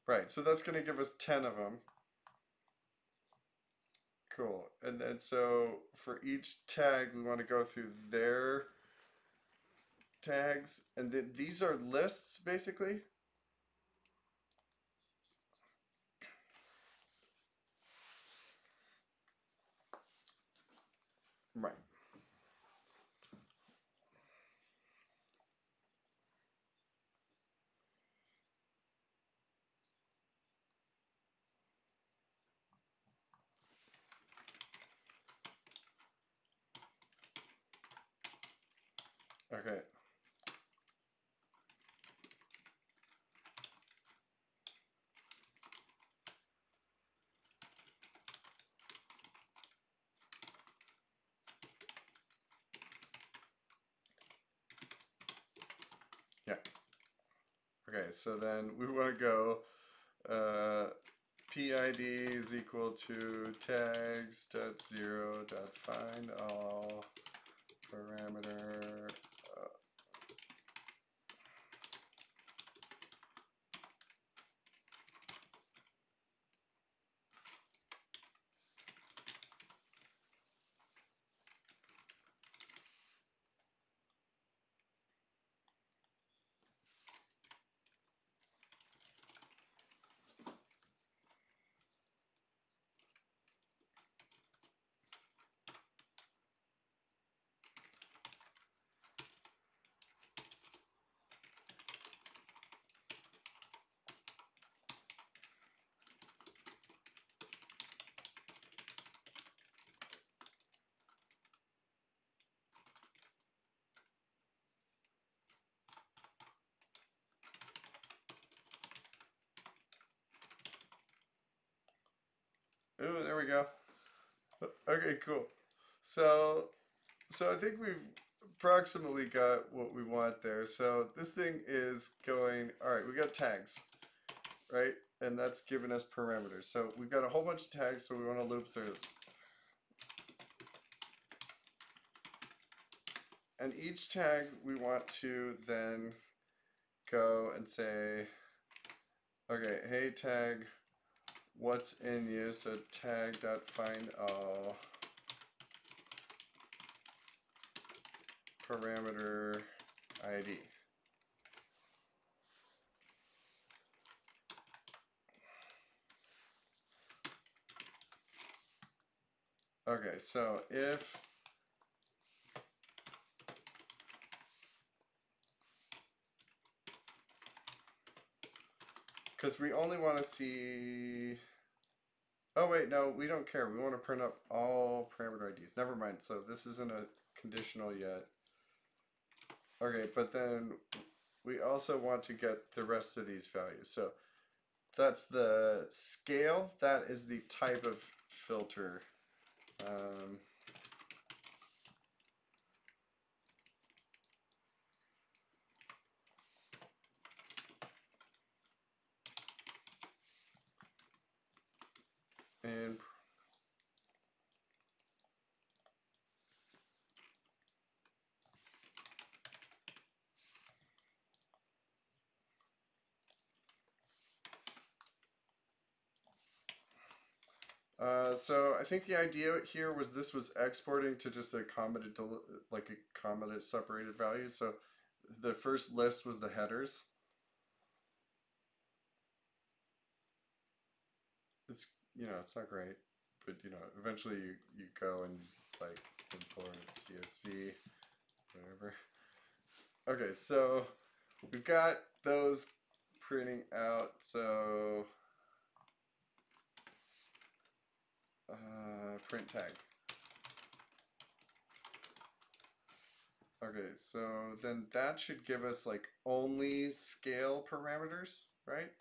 Right, so that's going to give us 10 of them. Cool. And then so for each tag, we want to go through their tags. And then these are lists, basically. Right. Okay. Yeah. Okay, so then we want to go PID is equal to tags.0.find all parameter. we go. Okay, cool. So I think we've approximately got what we want there. So this thing is going, all right, we got tags, right? And that's giving us parameters. So we've got a whole bunch of tags, so we want to loop through this. And each tag we want to then go and say, okay, hey tag, what's in you? So tag.findAll parameter ID. Okay, so if because we only want to see, oh wait, no, we don't care. We want to print up all parameter IDs. Never mind. So this isn't a conditional yet. Okay, but then we also want to get the rest of these values. So that's the scale. That is the type of filter. And so I think the idea here was this was exporting to just a commented, like a commented separated value. So the first list was the headers. It's, it's not great, but eventually you go and like import CSV, whatever. Okay, so we've got those printing out. So print tag. Okay, so then that should give us like only scale parameters, right?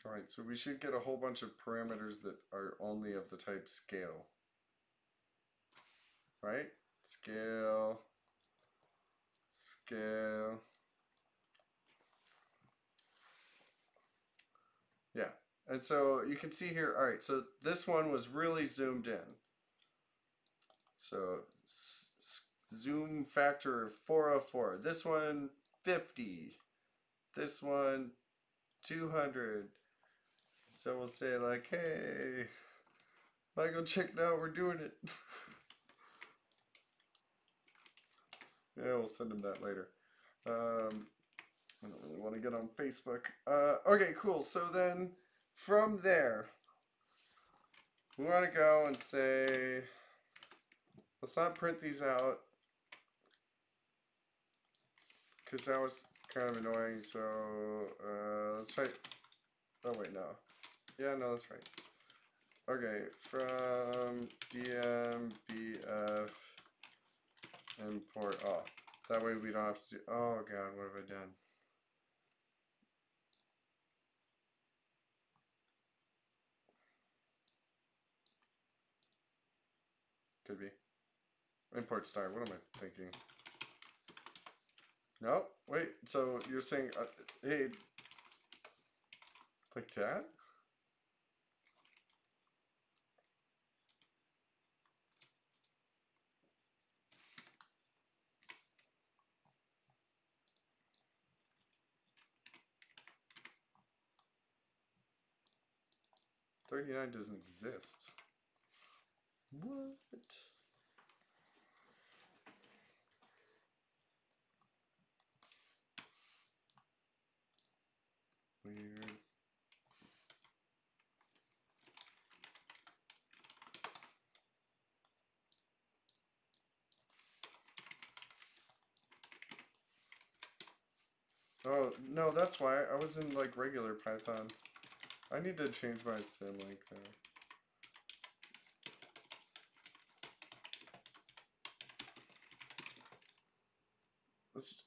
All right, so we should get a whole bunch of parameters that are only of the type scale, right? Scale, scale. Yeah, and so you can see here, all right, so this one was really zoomed in. So zoom factor of 404. This one, 50. This one, 200. So we'll say like, hey, Michael, check it out, we're doing it. Yeah, we'll send him that later. I don't really want to get on Facebook. Okay, cool. So then from there, we want to go and say, let's not print these out because that was kind of annoying. So let's try. Oh, wait, no. Yeah, no, that's right. Okay, from DMBF import. Oh, that way we don't have to do. Oh, God, what have I done? Could be. Import star. What am I thinking? No, wait. So you're saying, hey, like that? $39 doesn't exist. What? Oh, no, that's why. I was in like regular Python. I need to change my symlink there.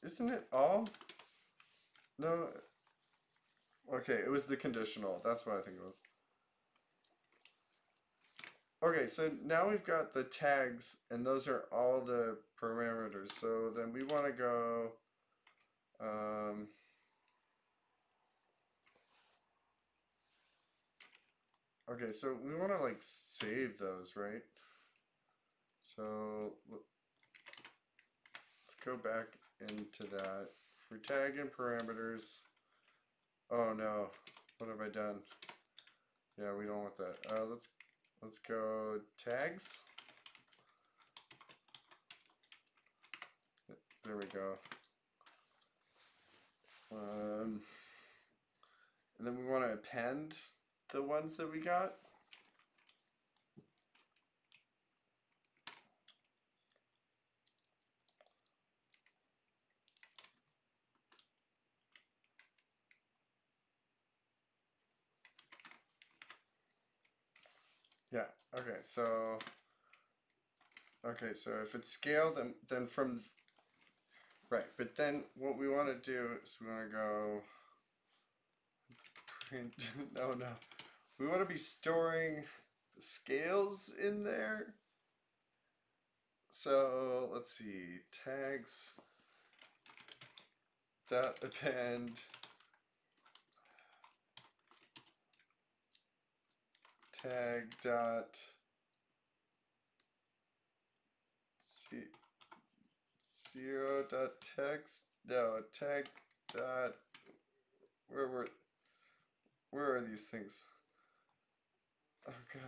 Isn't it all? No. Okay, it was the conditional. That's what I think it was. Okay, so now we've got the tags, and those are all the parameters. So then we want to go. Um, okay, so we want to like save those, right? So let's go back into that. For tag and parameters. Oh no, what have I done? Yeah, we don't want that. Let's go tags. There we go. And then we want to append the ones that we got. Yeah. Okay. So if it's scale, then from right. But then what we want to do is we want to go print. No. We want to be storing the scales in there. So let's see. Tags dot append tag dot zero dot text. No, tag dot where are these things? Oh god.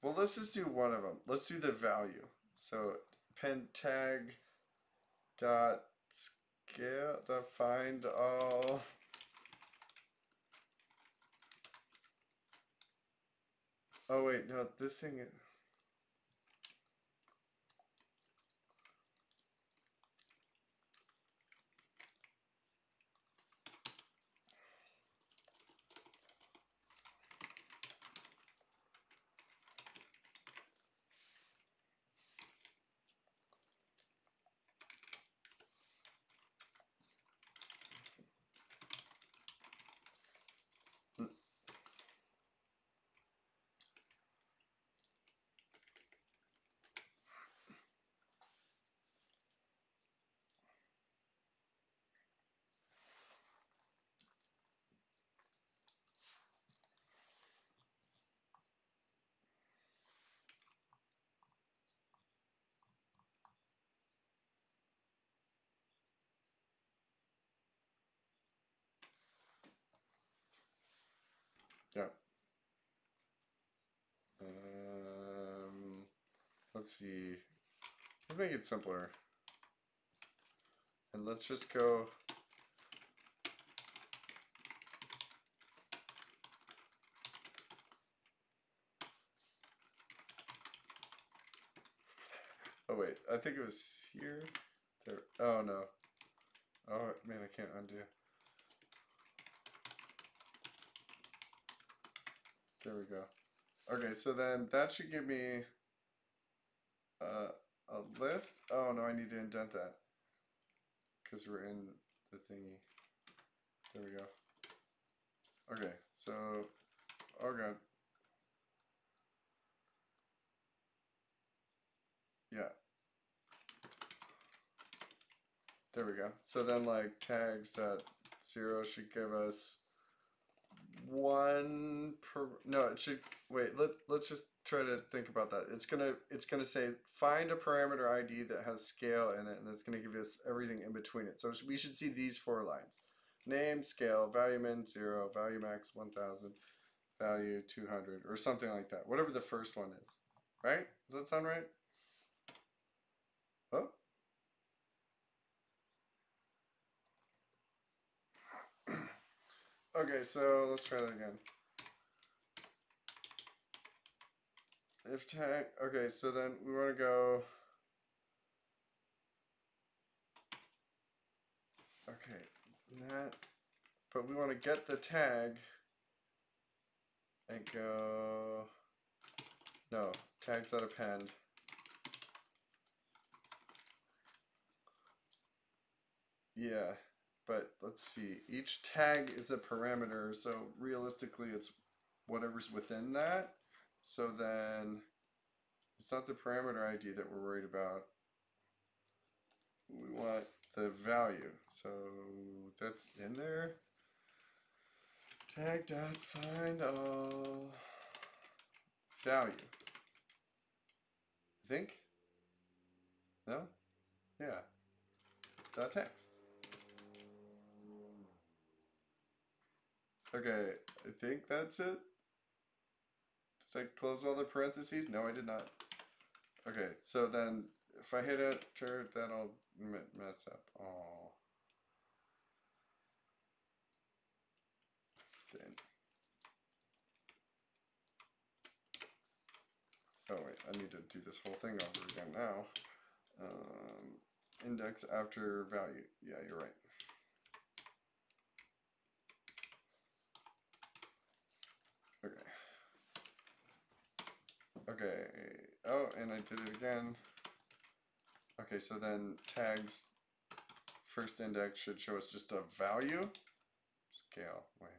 Well, let's just do one of them. Let's do the value. So pen tag dot scale dot find all. Oh wait, no, this thing is. Yeah. Let's see. Let's make it simpler. And let's just go. Oh wait, I think it was here. There. Oh no. Oh man, I can't undo. There we go. Okay, so then that should give me a list. Oh no, I need to indent that because we're in the thingy. There we go. Okay, so oh god. Yeah. There we go. So then like tags dot zero should give us one per. No, it should wait. Let's just try to think about that. It's gonna say find a parameter ID that has scale in it, and it's gonna give us everything in between it. So we should see these 4 lines: name, scale, value min 0, value max 1000, value 200, or something like that. Whatever the first one is, right? Does that sound right? Oh, Okay, so let's try that again. If tag, okay, so then we want to go, okay, that, but we want to get the tag and go, no, tags that append. Yeah, but let's see, each tag is a parameter, so realistically it's whatever's within that. So then it's not the parameter ID that we're worried about. We want the value. So that's in there. Tag dot find all value. Think? No? Yeah. Dot text. Okay, I think that's it. Did I close all the parentheses? No, I did not. Okay, so then if I hit enter, that'll mess up. Oh. Then. Oh wait, I need to do this whole thing over again now. Index after value. Yeah, you're right. Okay. Okay. Oh, and I did it again. Okay, so then tags first index should show us just a value. Scale. Wait.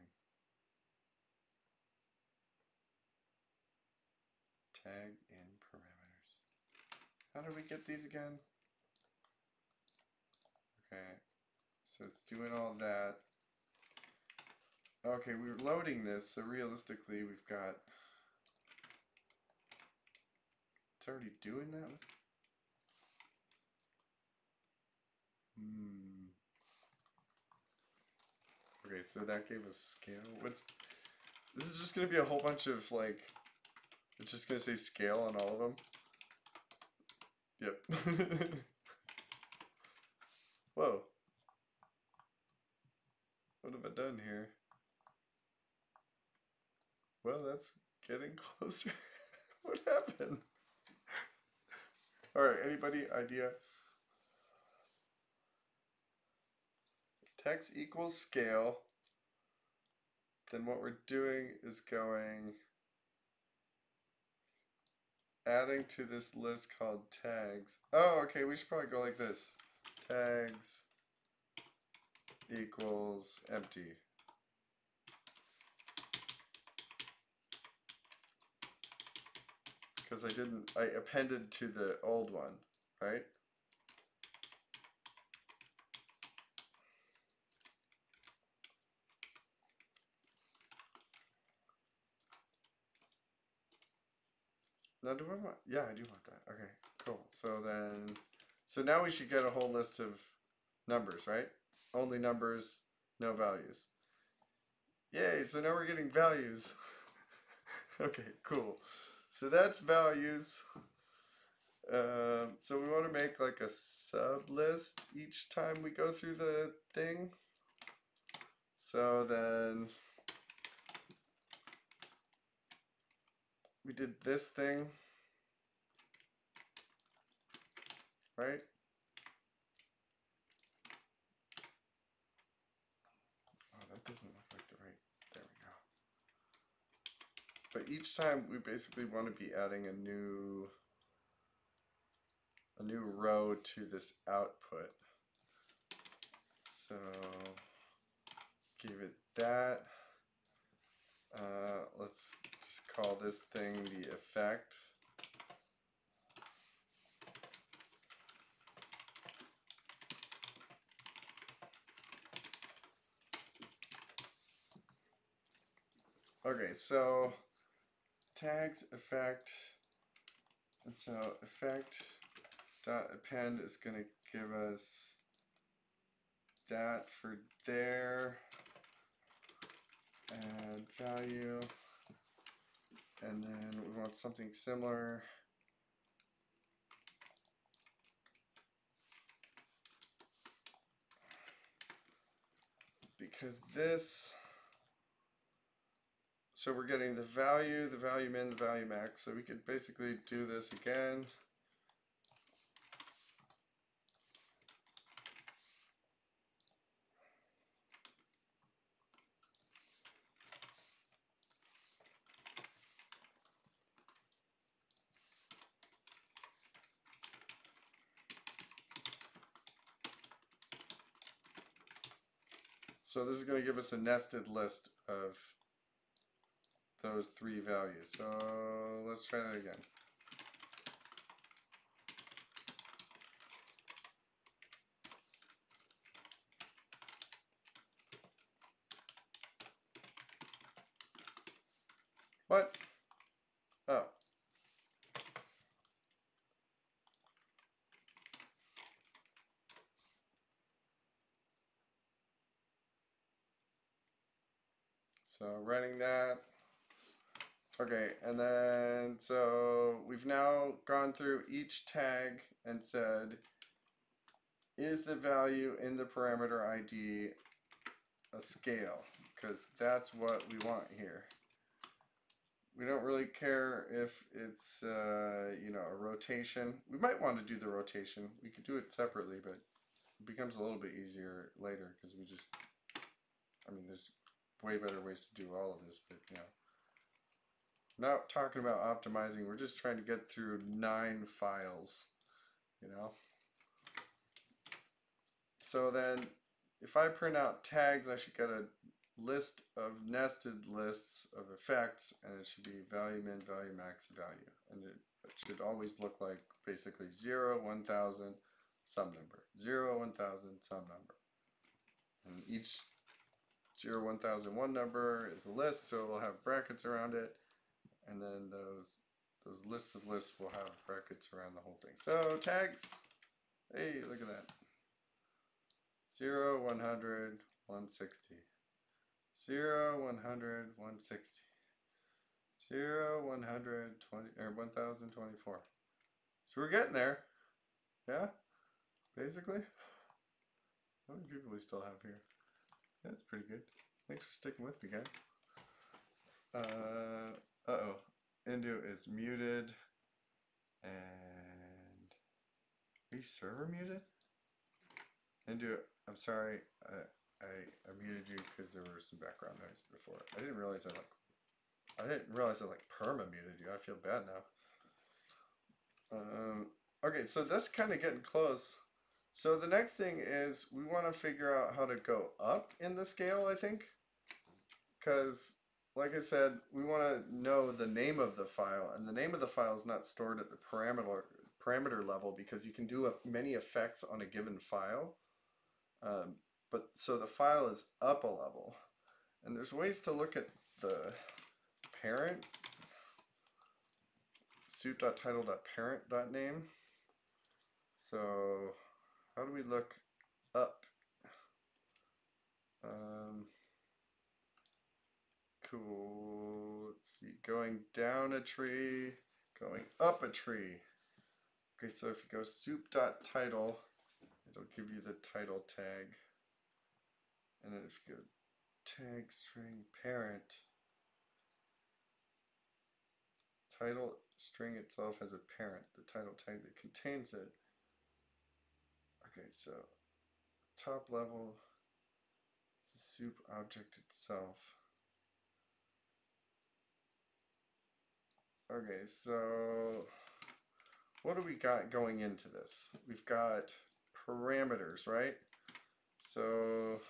Tag in parameters. How do we get these again? Okay. So it's doing all that. Okay, we're loading this, so realistically we've got, it's already doing that? Okay, so that gave us scale. This is just gonna be a whole bunch of like, it's just gonna say scale on all of them. Yep. Whoa. What have I done here? Well, that's getting closer. What happened? Alright, anybody idea? Text equals scale. Then what we're doing is going, adding to this list called tags. Oh, okay, we should probably go like this. Tags equals empty. Because I appended to the old one, right? Now do I want, yeah, I do want that. Okay, cool. So now we should get a whole list of numbers, right? Only numbers, no values. Yay, so now we're getting values. Okay, cool. So that's values. So we want to make like a sub list each time we go through the thing. So then we did this thing, right? Oh, that doesn't look like the right, there we go. But each time we basically want to be adding a new row to this output. So give it that. Let's just call this thing the effect. Okay, so tags effect, and so effect dot append is going to give us that for there, add value, and then we want something similar. Because this So we're getting the value min, the value max. So we could basically do this again. So this is going to give us a nested list of those three values. So let's try that again. What? Oh. So running that. Okay, and then so we've now gone through each tag and said, is the value in the parameter ID a scale? Because that's what we want here. We don't really care if it's you know, a rotation. We might want to do the rotation. We could do it separately, but it becomes a little bit easier later because we just, I mean, there's way better ways to do all of this, but you know. Not talking about optimizing, we're just trying to get through 9 files, you know. So then if I print out tags, I should get a list of nested lists of effects, and it should be value min, value max, value. And it should always look like basically 0, 1000, some number. 0, 1000, some number. And each 0, 1001 number is a list, so we'll have brackets around it. And then those lists of lists will have brackets around the whole thing. So tags, hey, look at that. 0, 100, 160. 0, 100, 160. 0, 120, or 1024. So we're getting there. Yeah, basically. How many people we still have here? That's pretty good. Thanks for sticking with me, guys. Uh-oh. Indu is muted. And are you server muted? Indu, I'm sorry. I muted you because there was some background noise before. I didn't realize I like perma muted you. I feel bad now. Okay, so that's kind of getting close. So the next thing is we want to figure out how to go up in the scale, I think. Because like I said, we want to know the name of the file, and the name of the file is not stored at the parameter level because you can do many effects on a given file. But so the file is up a level, and there's ways to look at the parent, soup.title.parent.name. So how do we look up? Cool. Let's see. Going down a tree, going up a tree. Okay, so if you go soup.title, it'll give you the title tag. And then if you go tag string parent, title string itself has a parent, the title tag that contains it. Okay, so top level is the soup object itself. Okay, so what do we got going into this? We've got parameters, right? So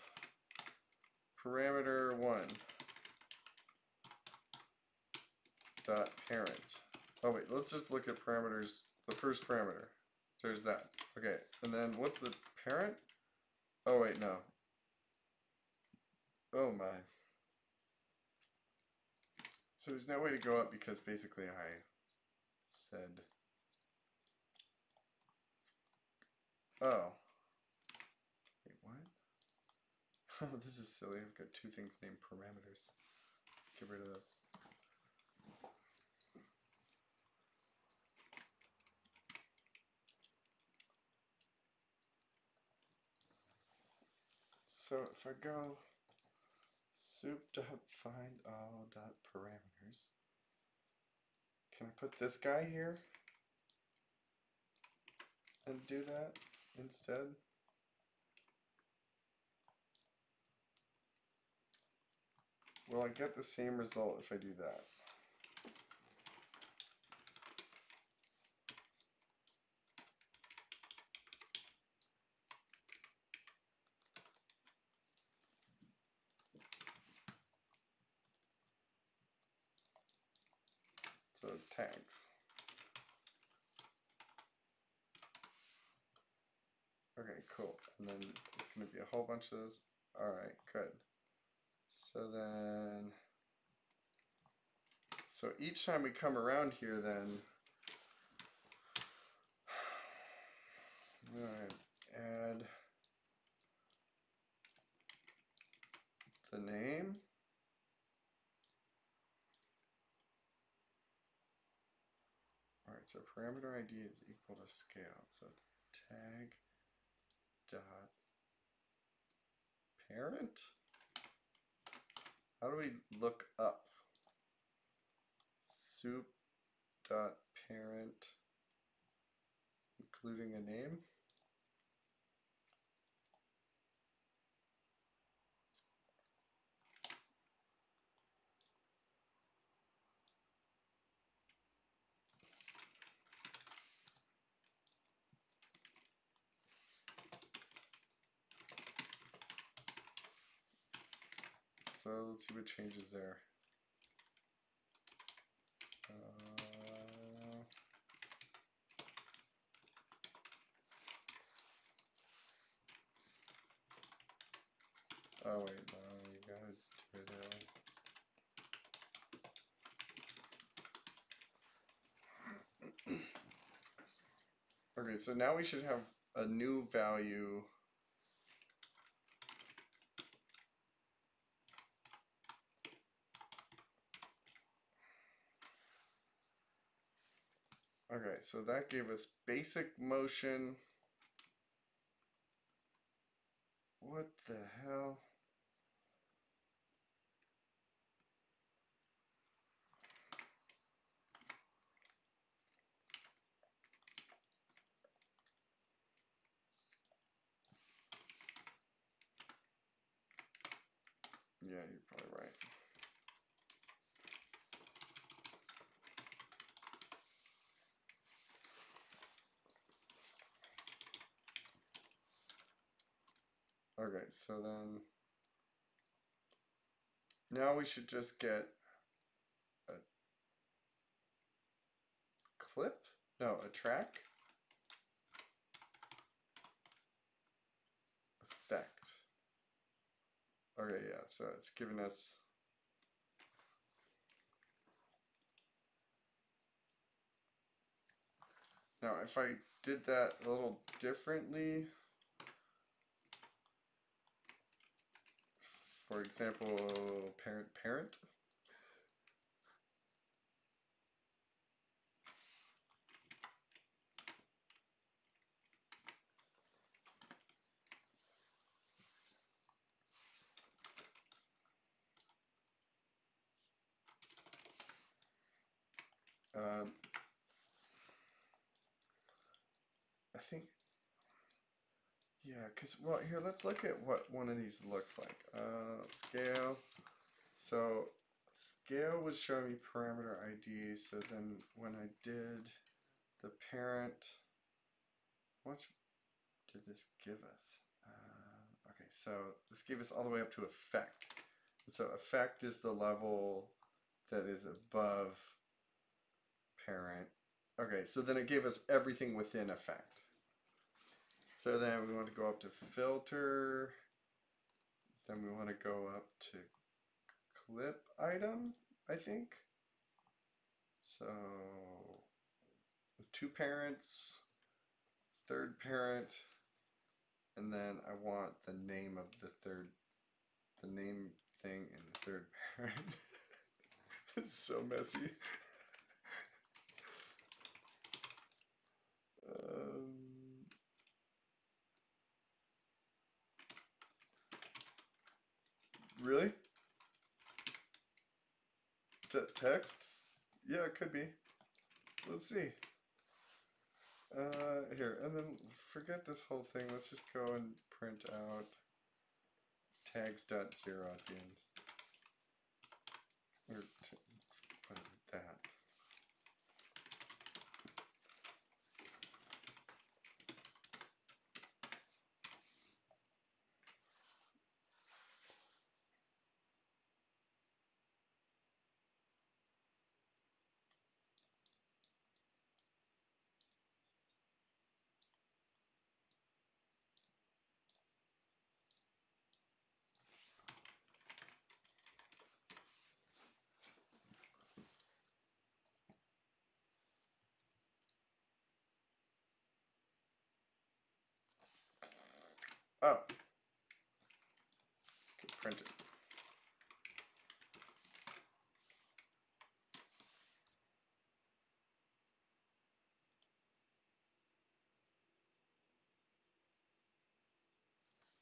parameter 1 dot parent. Oh wait, let's just look at parameters. The first parameter. There's that. Okay, and then what's the parent? Oh wait, no. Oh my. So there's no way to go up because basically I said, oh. Wait, what? Oh, this is silly. I've got two things named parameters. Let's get rid of this. So if I go soup.findAll.parameters. Can I put this guy here and do that instead? Will I get the same result if I do that? So tags. Okay, cool. And then it's going to be a whole bunch of those. Alright, good. So then, so each time we come around here then, alright, add the name. Alright, so parameter ID is equal to scale. So tag dot parent. How do we look up? Soup dot parent including a name. So let's see what changes there. Oh wait, no, you gotta do it that way. Okay, so now we should have a new value. Okay, so that gave us basic motion. What the hell? Yeah, you're probably right. Okay, so then now we should just get a clip? No, a track? Effect. Okay, yeah, so it's giving us now if I did that a little differently, for example, parent. I think, yeah, because, well, here, let's look at what one of these looks like. Scale. So, scale was showing me parameter ID, so then when I did the parent, how much did this give us? Okay, so this gave us all the way up to effect. And so effect is the level that is above parent. Okay, so then it gave us everything within effect. So then we want to go up to filter, then we want to go up to clip item, I think. So 2 parents, third parent, and then I want the name of the name thing in the third parent. It's so messy. Really? text? Yeah, it could be. Let's see. Here, and then forget this whole thing. Let's just go and print out tags.0 at the end. Or that. Oh. Okay, print it.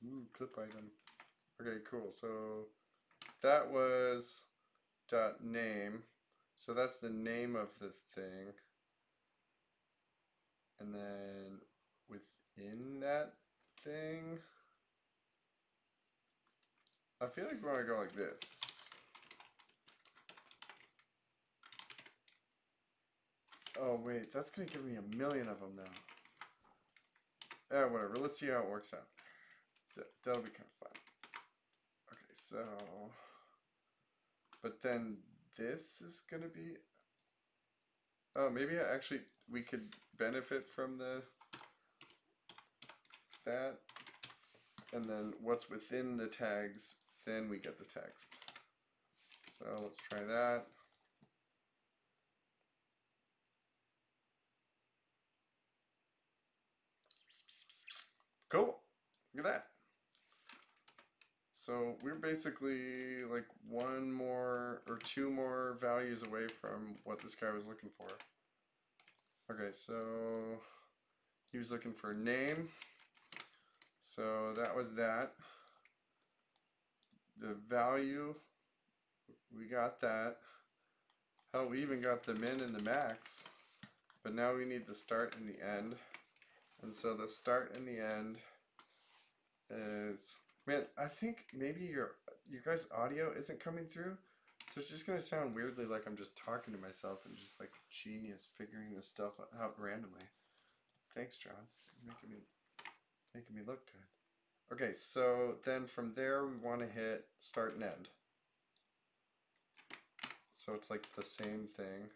Ooh, clip item. Okay, cool. So that was dot name. So that's the name of the thing. And then within that thing, I feel like we want to go like this. Oh wait, that's gonna give me a million of them now. Yeah, whatever. Let's see how it works out. That'll be kind of fun. Okay, so, but then this is gonna be. Oh, maybe actually we could benefit from that, and then what's within the tags, then we get the text. So let's try that. Cool. Look at that. So we're basically like one more or two more values away from what this guy was looking for. Okay, so he was looking for name. So that was that. The value, we got that. Hell, we even got the min and the max. But now we need the start and the end. And so the start and the end is, man, I think maybe your guys' audio isn't coming through. So it's just gonna sound weirdly like I'm just talking to myself and just like a genius figuring this stuff out randomly. Thanks, John. You're making me look good. Okay, so then from there we want to hit start and end. So it's like the same thing.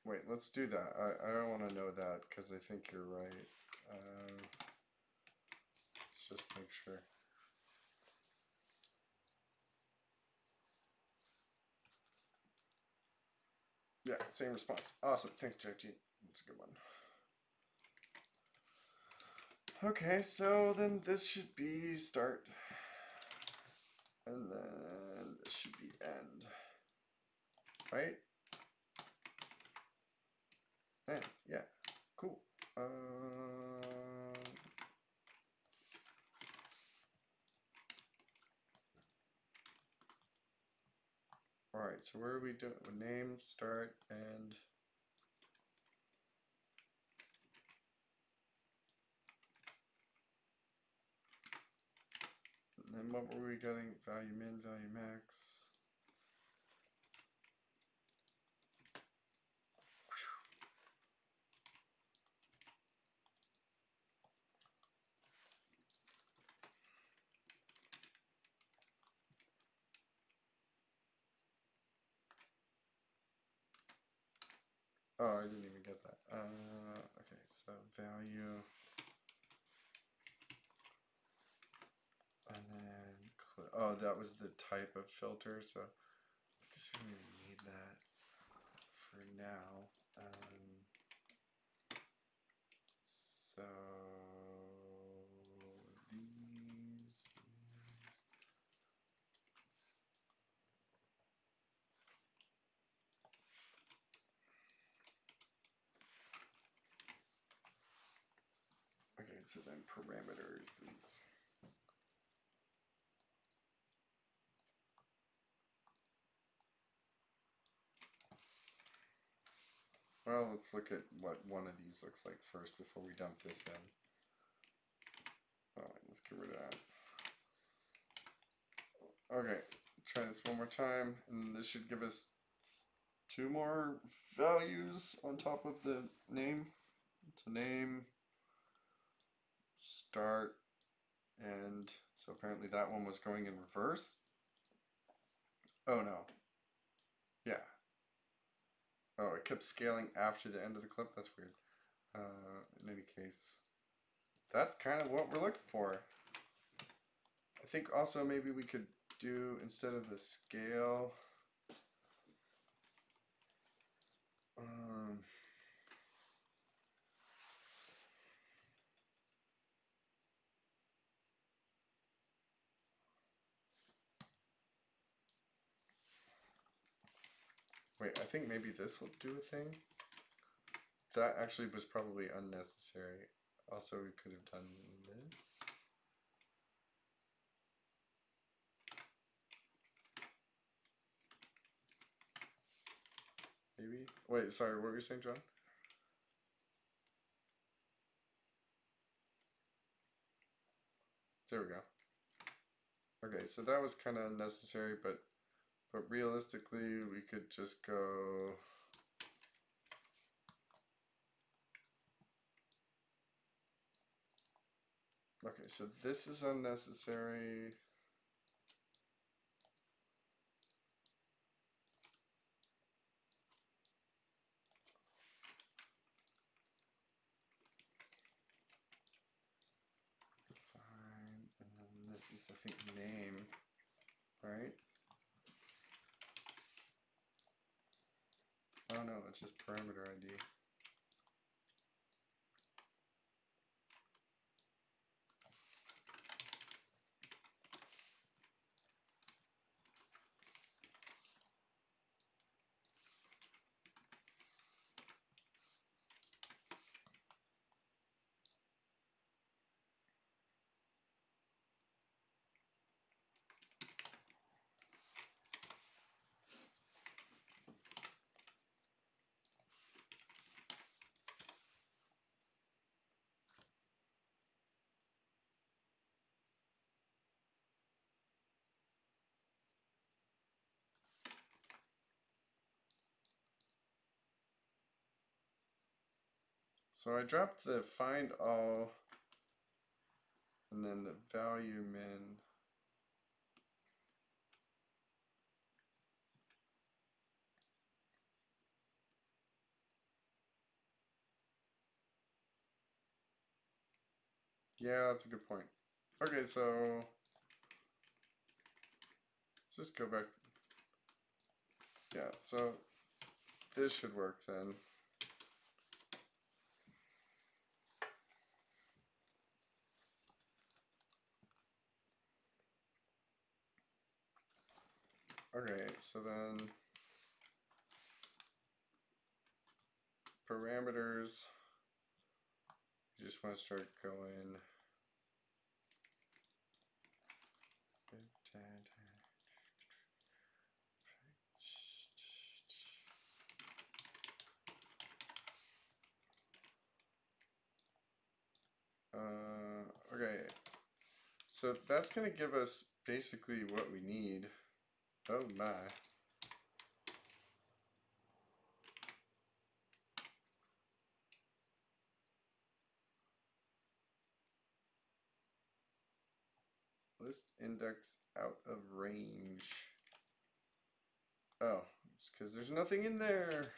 Wait, let's do that. I don't want to know that because I think you're right. Let's just make sure. Yeah, same response. Awesome. Thanks, JG. That's a good one. Okay, so then this should be start. And then this should be end. Right? And yeah, cool. Alright, so where are we doing? Name, start, end. And then what were we getting? Value min, value max. Oh, I didn't even get that. Okay, so value. And then, oh, that was the type of filter, so I guess we don't even need that for now. So these. so then parameters is well, let's look at what one of these looks like first before we dump this in. Alright, let's get rid of that. Okay, try this one more time, and this should give us 2 more values on top of the name. So name, start, and so apparently that one was going in reverse. Oh no. Yeah. Oh, it kept scaling after the end of the clip. That's weird. In any case, that's kind of what we're looking for. I think also maybe we could do, instead of the scale, wait, I think maybe this will do a thing. That actually was probably unnecessary. Also, we could have done this. Maybe? Wait, sorry, what were you saying, John? There we go. Okay, so that was kind of unnecessary, but realistically, we could just go. Okay, so this is unnecessary. Fine, and then this is, I think, name, right? Oh no, it's just parameter ID. So I dropped the find all and then the value min. Yeah, that's a good point. Okay, so just go back. Yeah, so this should work then. Okay, so then parameters, you just want to start going. Okay, so that's going to give us basically what we need. Oh my. List index out of range. Oh, it's because there's nothing in there.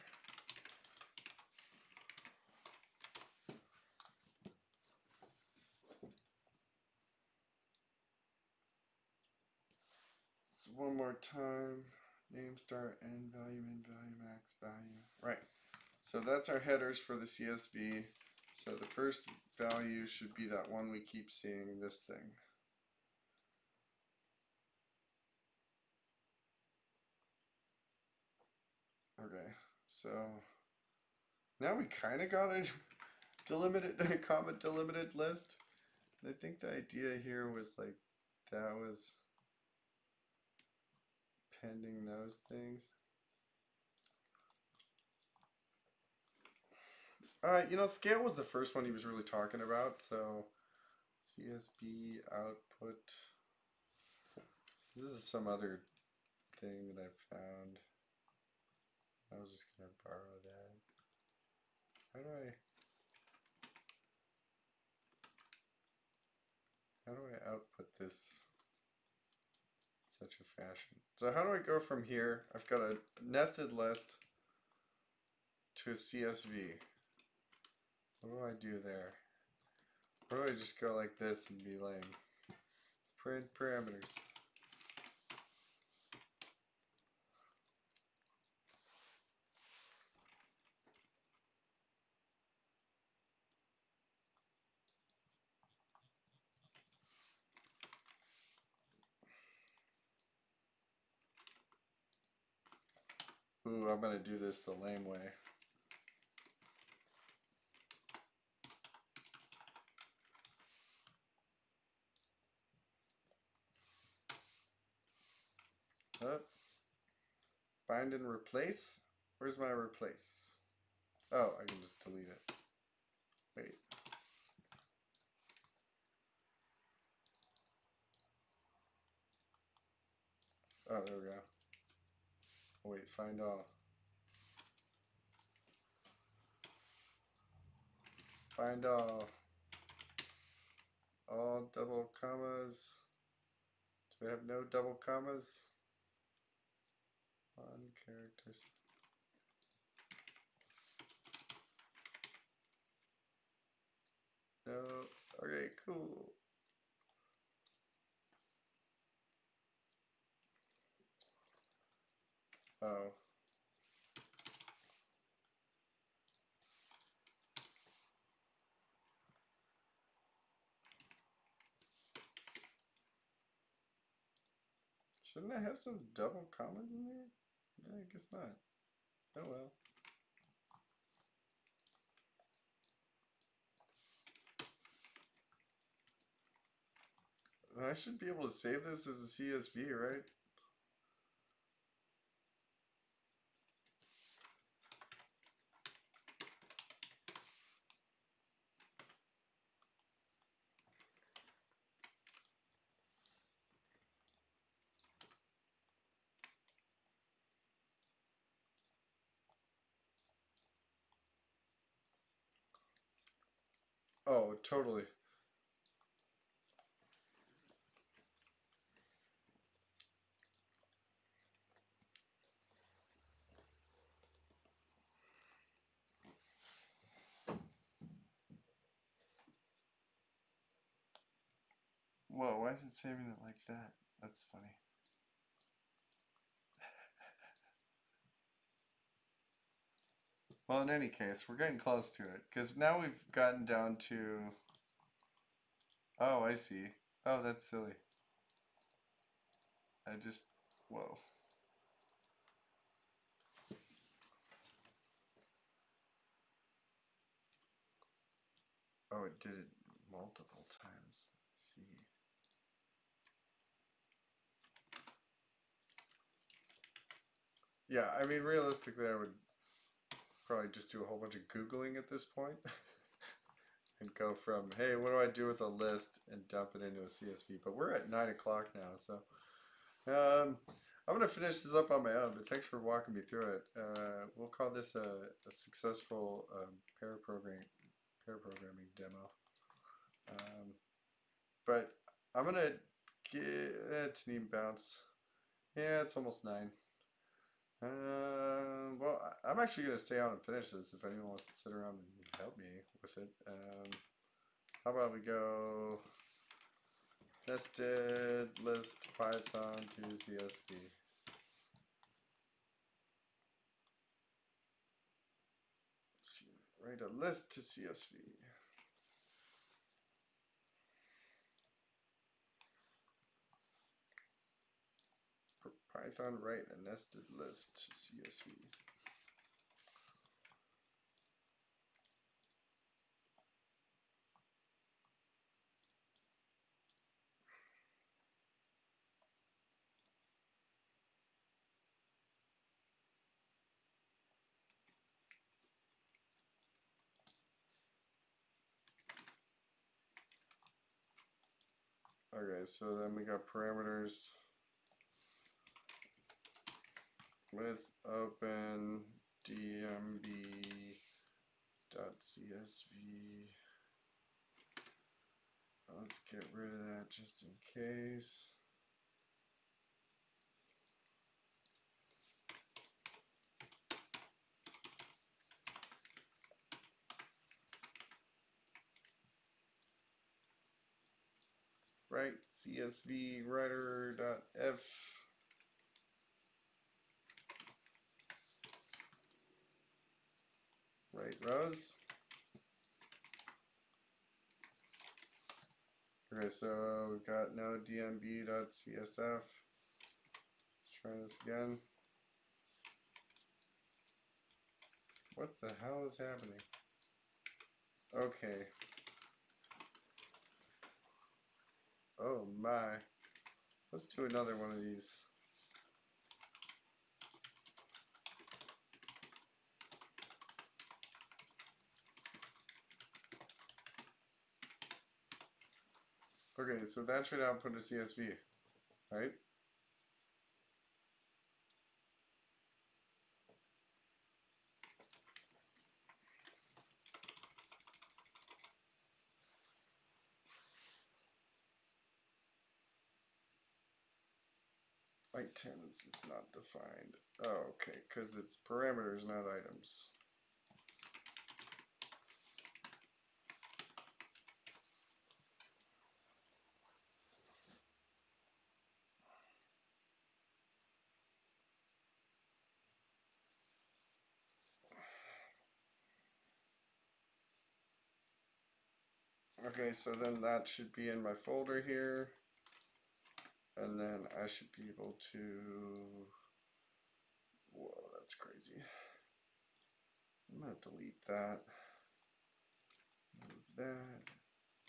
So one more time. Name, start, end, value, min, value, max, value. Right. So that's our headers for the CSV. So the first value should be that one we keep seeing, this thing. Okay, so now we kind of got it. delimited, comment delimited list. And I think the idea here was like that was pending those things. You know, scale was the first one he was really talking about, so Csb output. So this is some other thing that I found. I was just gonna borrow that. How do I output this in such a fashion? So how do I go from here? I've got a nested list to a CSV. What do I do there? Or do I just go like this and be like, print parameters? Ooh, I'm gonna do this the lame way. Find and replace? Where's my replace? Oh, I can just delete it. Wait. Oh, there we go. Oh, wait, find all. Find all. All double commas. Do we have no double commas? On characters. No. Okay, cool. Oh. Shouldn't I have some double commas in there? No, I guess not. Oh well. I should be able to save this as a CSV, right? Oh, totally. Whoa, why is it saving it like that? That's funny. Well, in any case, we're getting close to it. Because now we've gotten down to... Oh, I see. Oh, that's silly. I just... Whoa. Oh, it did it multiple times. Let's see. Yeah, I mean, realistically, I would probably just do a whole bunch of Googling at this point. And go from, hey, what do I do with a list, and dump it into a CSV. But we're at 9 o'clock now, so I'm going to finish this up on my own, but thanks for walking me through it. We'll call this a successful pair programming demo. But I'm going to get it to even bounce. Yeah, it's almost 9. Well, I'm actually going to stay on and finish this if anyone wants to sit around and help me with it. How about we go nested list Python to CSV. Let's see, write a list to CSV. For Python, write a nested list to CSV. Okay, so then we got parameters with open dmb.csv. Let's get rid of that just in case. Right, csv writer.f. Right rows. Okay, so we've got no dmb.csf. Let's try this again. What the hell is happening? Okay. Oh my. Let's do another one of these. Okay, so that should output a CSV, right? Like tenants is not defined. Oh, okay, because it's parameters, not items. Okay, so then that should be in my folder here. And then I should be able to, whoa, that's crazy. I'm gonna delete that. Move that,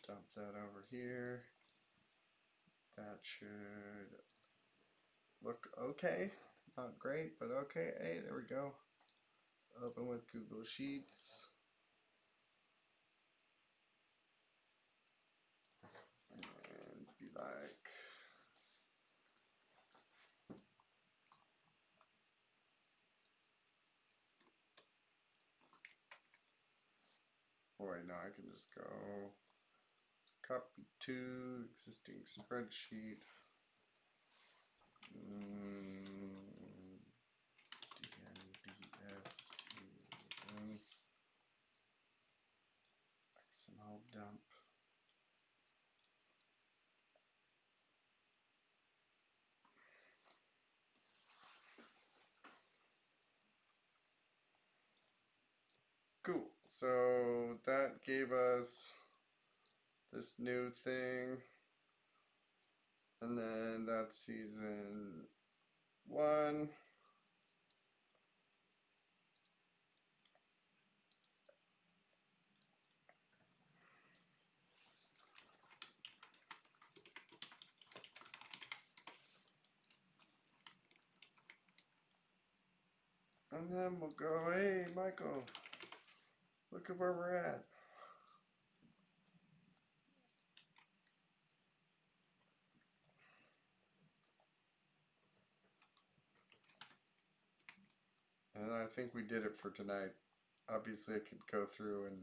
dump that over here. That should look okay. Not great, but okay. Hey, there we go. Open with Google Sheets. And be like, oh wait, no, I can just go copy to existing spreadsheet. DNBF season XML dump. Cool. So that gave us this new thing. And then that's season 1. And then we'll go, hey, Michael, look at where we're at. And I think we did it for tonight. Obviously, I could go through and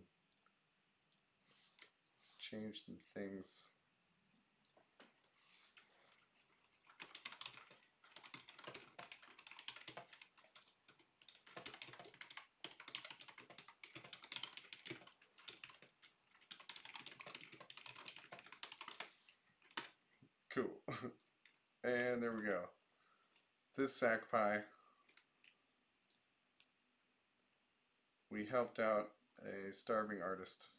change some things. Cool. And there we go. This SacPy, we helped out a starving artist.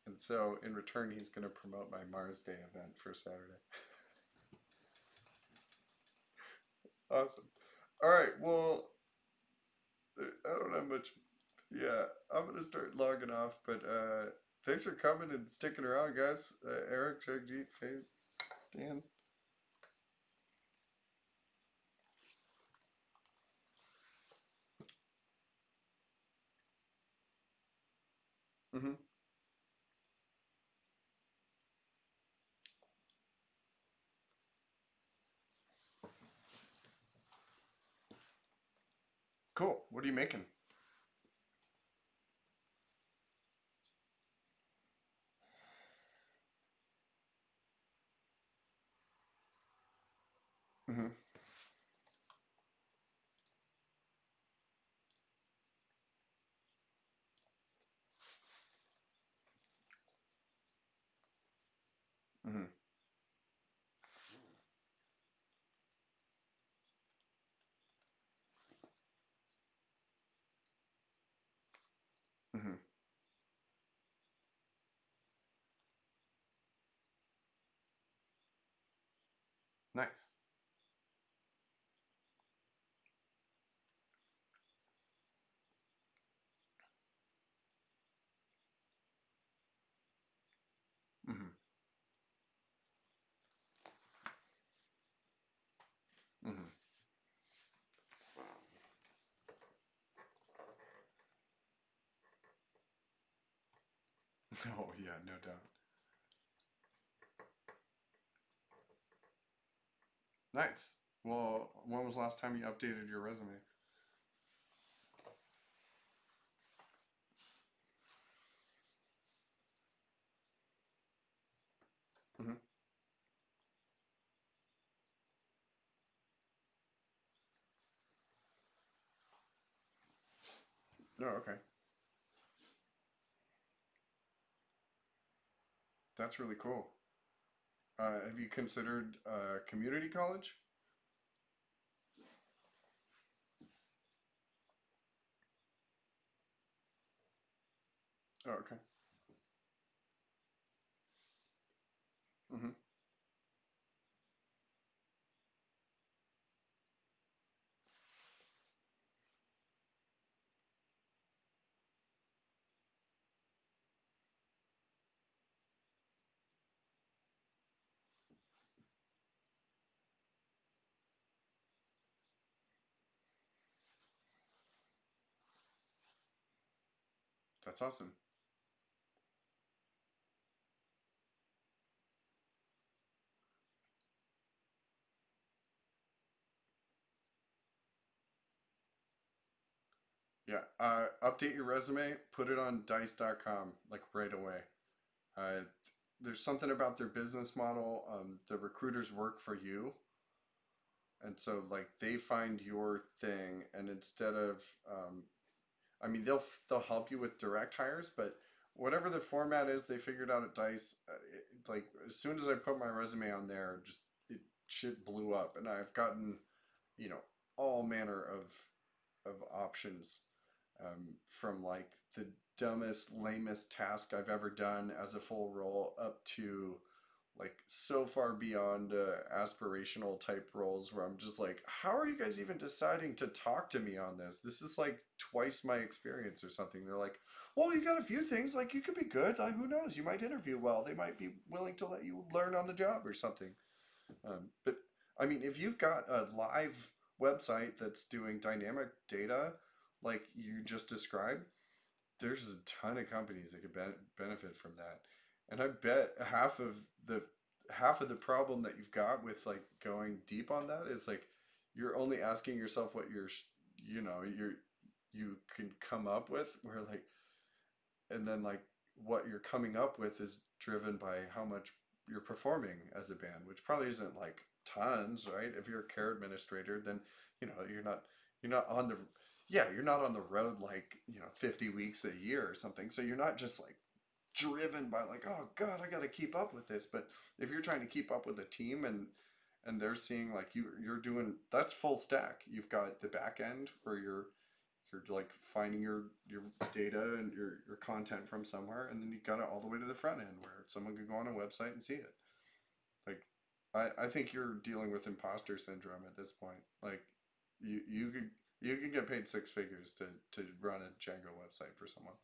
And so in return, he's going to promote my Mars Day event for Saturday. Awesome. All right. Well, I don't have much. Yeah, I'm going to start logging off. But thanks for coming and sticking around, guys. Eric, Jagjit, Faith, Dan. Mm-hmm. Cool. What are you making? Mm-hmm. Mm-hmm. Mm-hmm. Nice. Mm-hmm. Mm-hmm. Oh yeah, no doubt. Nice. Well, when was the last time you updated your resume? Mm-hmm. No, okay. That's really cool. Have you considered community college? Oh, okay. Mm-hmm. That's awesome. Yeah. Update your resume, put it on dice.com like right away. Uh, there's something about their business model. The recruiters work for you, and so like they find your thing, and instead of, I mean, they'll help you with direct hires, but whatever the format is, they figured out at Dice. Like as soon as I put my resume on there, just it shit blew up, and I've gotten, you know, all manner of options, from like the dumbest, lamest task I've ever done as a full role up to like so far beyond aspirational type roles where I'm just like, how are you guys even deciding to talk to me on this? This is like twice my experience or something. They're like, well, you got a few things, like you could be good. Like, who knows? You might interview well. They might be willing to let you learn on the job or something. But I mean, if you've got a live website that's doing dynamic data like you just described, there's a ton of companies that could benefit from that. And I bet the half of the problem that you've got with like going deep on that is like you're only asking yourself what you can come up with, where like, and then like what you're coming up with is driven by how much you're performing as a band, which probably isn't like tons, right? If you're a care administrator, then you're not on the, yeah, you're not on the road like 50 weeks a year or something. So you're not just like driven by like, oh god, I got to keep up with this. But if you're trying to keep up with a team, and they're seeing like you're doing, that's full stack. You've got the back end where you're like finding your data and your content from somewhere, and then you got it all the way to the front end where someone could go on a website and see it. Like, I think you're dealing with imposter syndrome at this point. Like, you could get paid six figures to run a Django website for someone.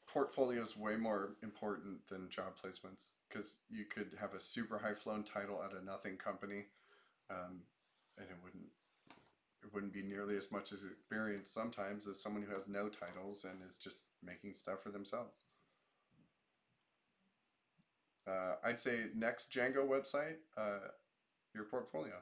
Portfolio is way more important than job placements, because you could have a super high flown title at a nothing company, and it wouldn't. it wouldn't be nearly as much as experience sometimes as someone who has no titles and is just making stuff for themselves. I'd say next Django website, your portfolio.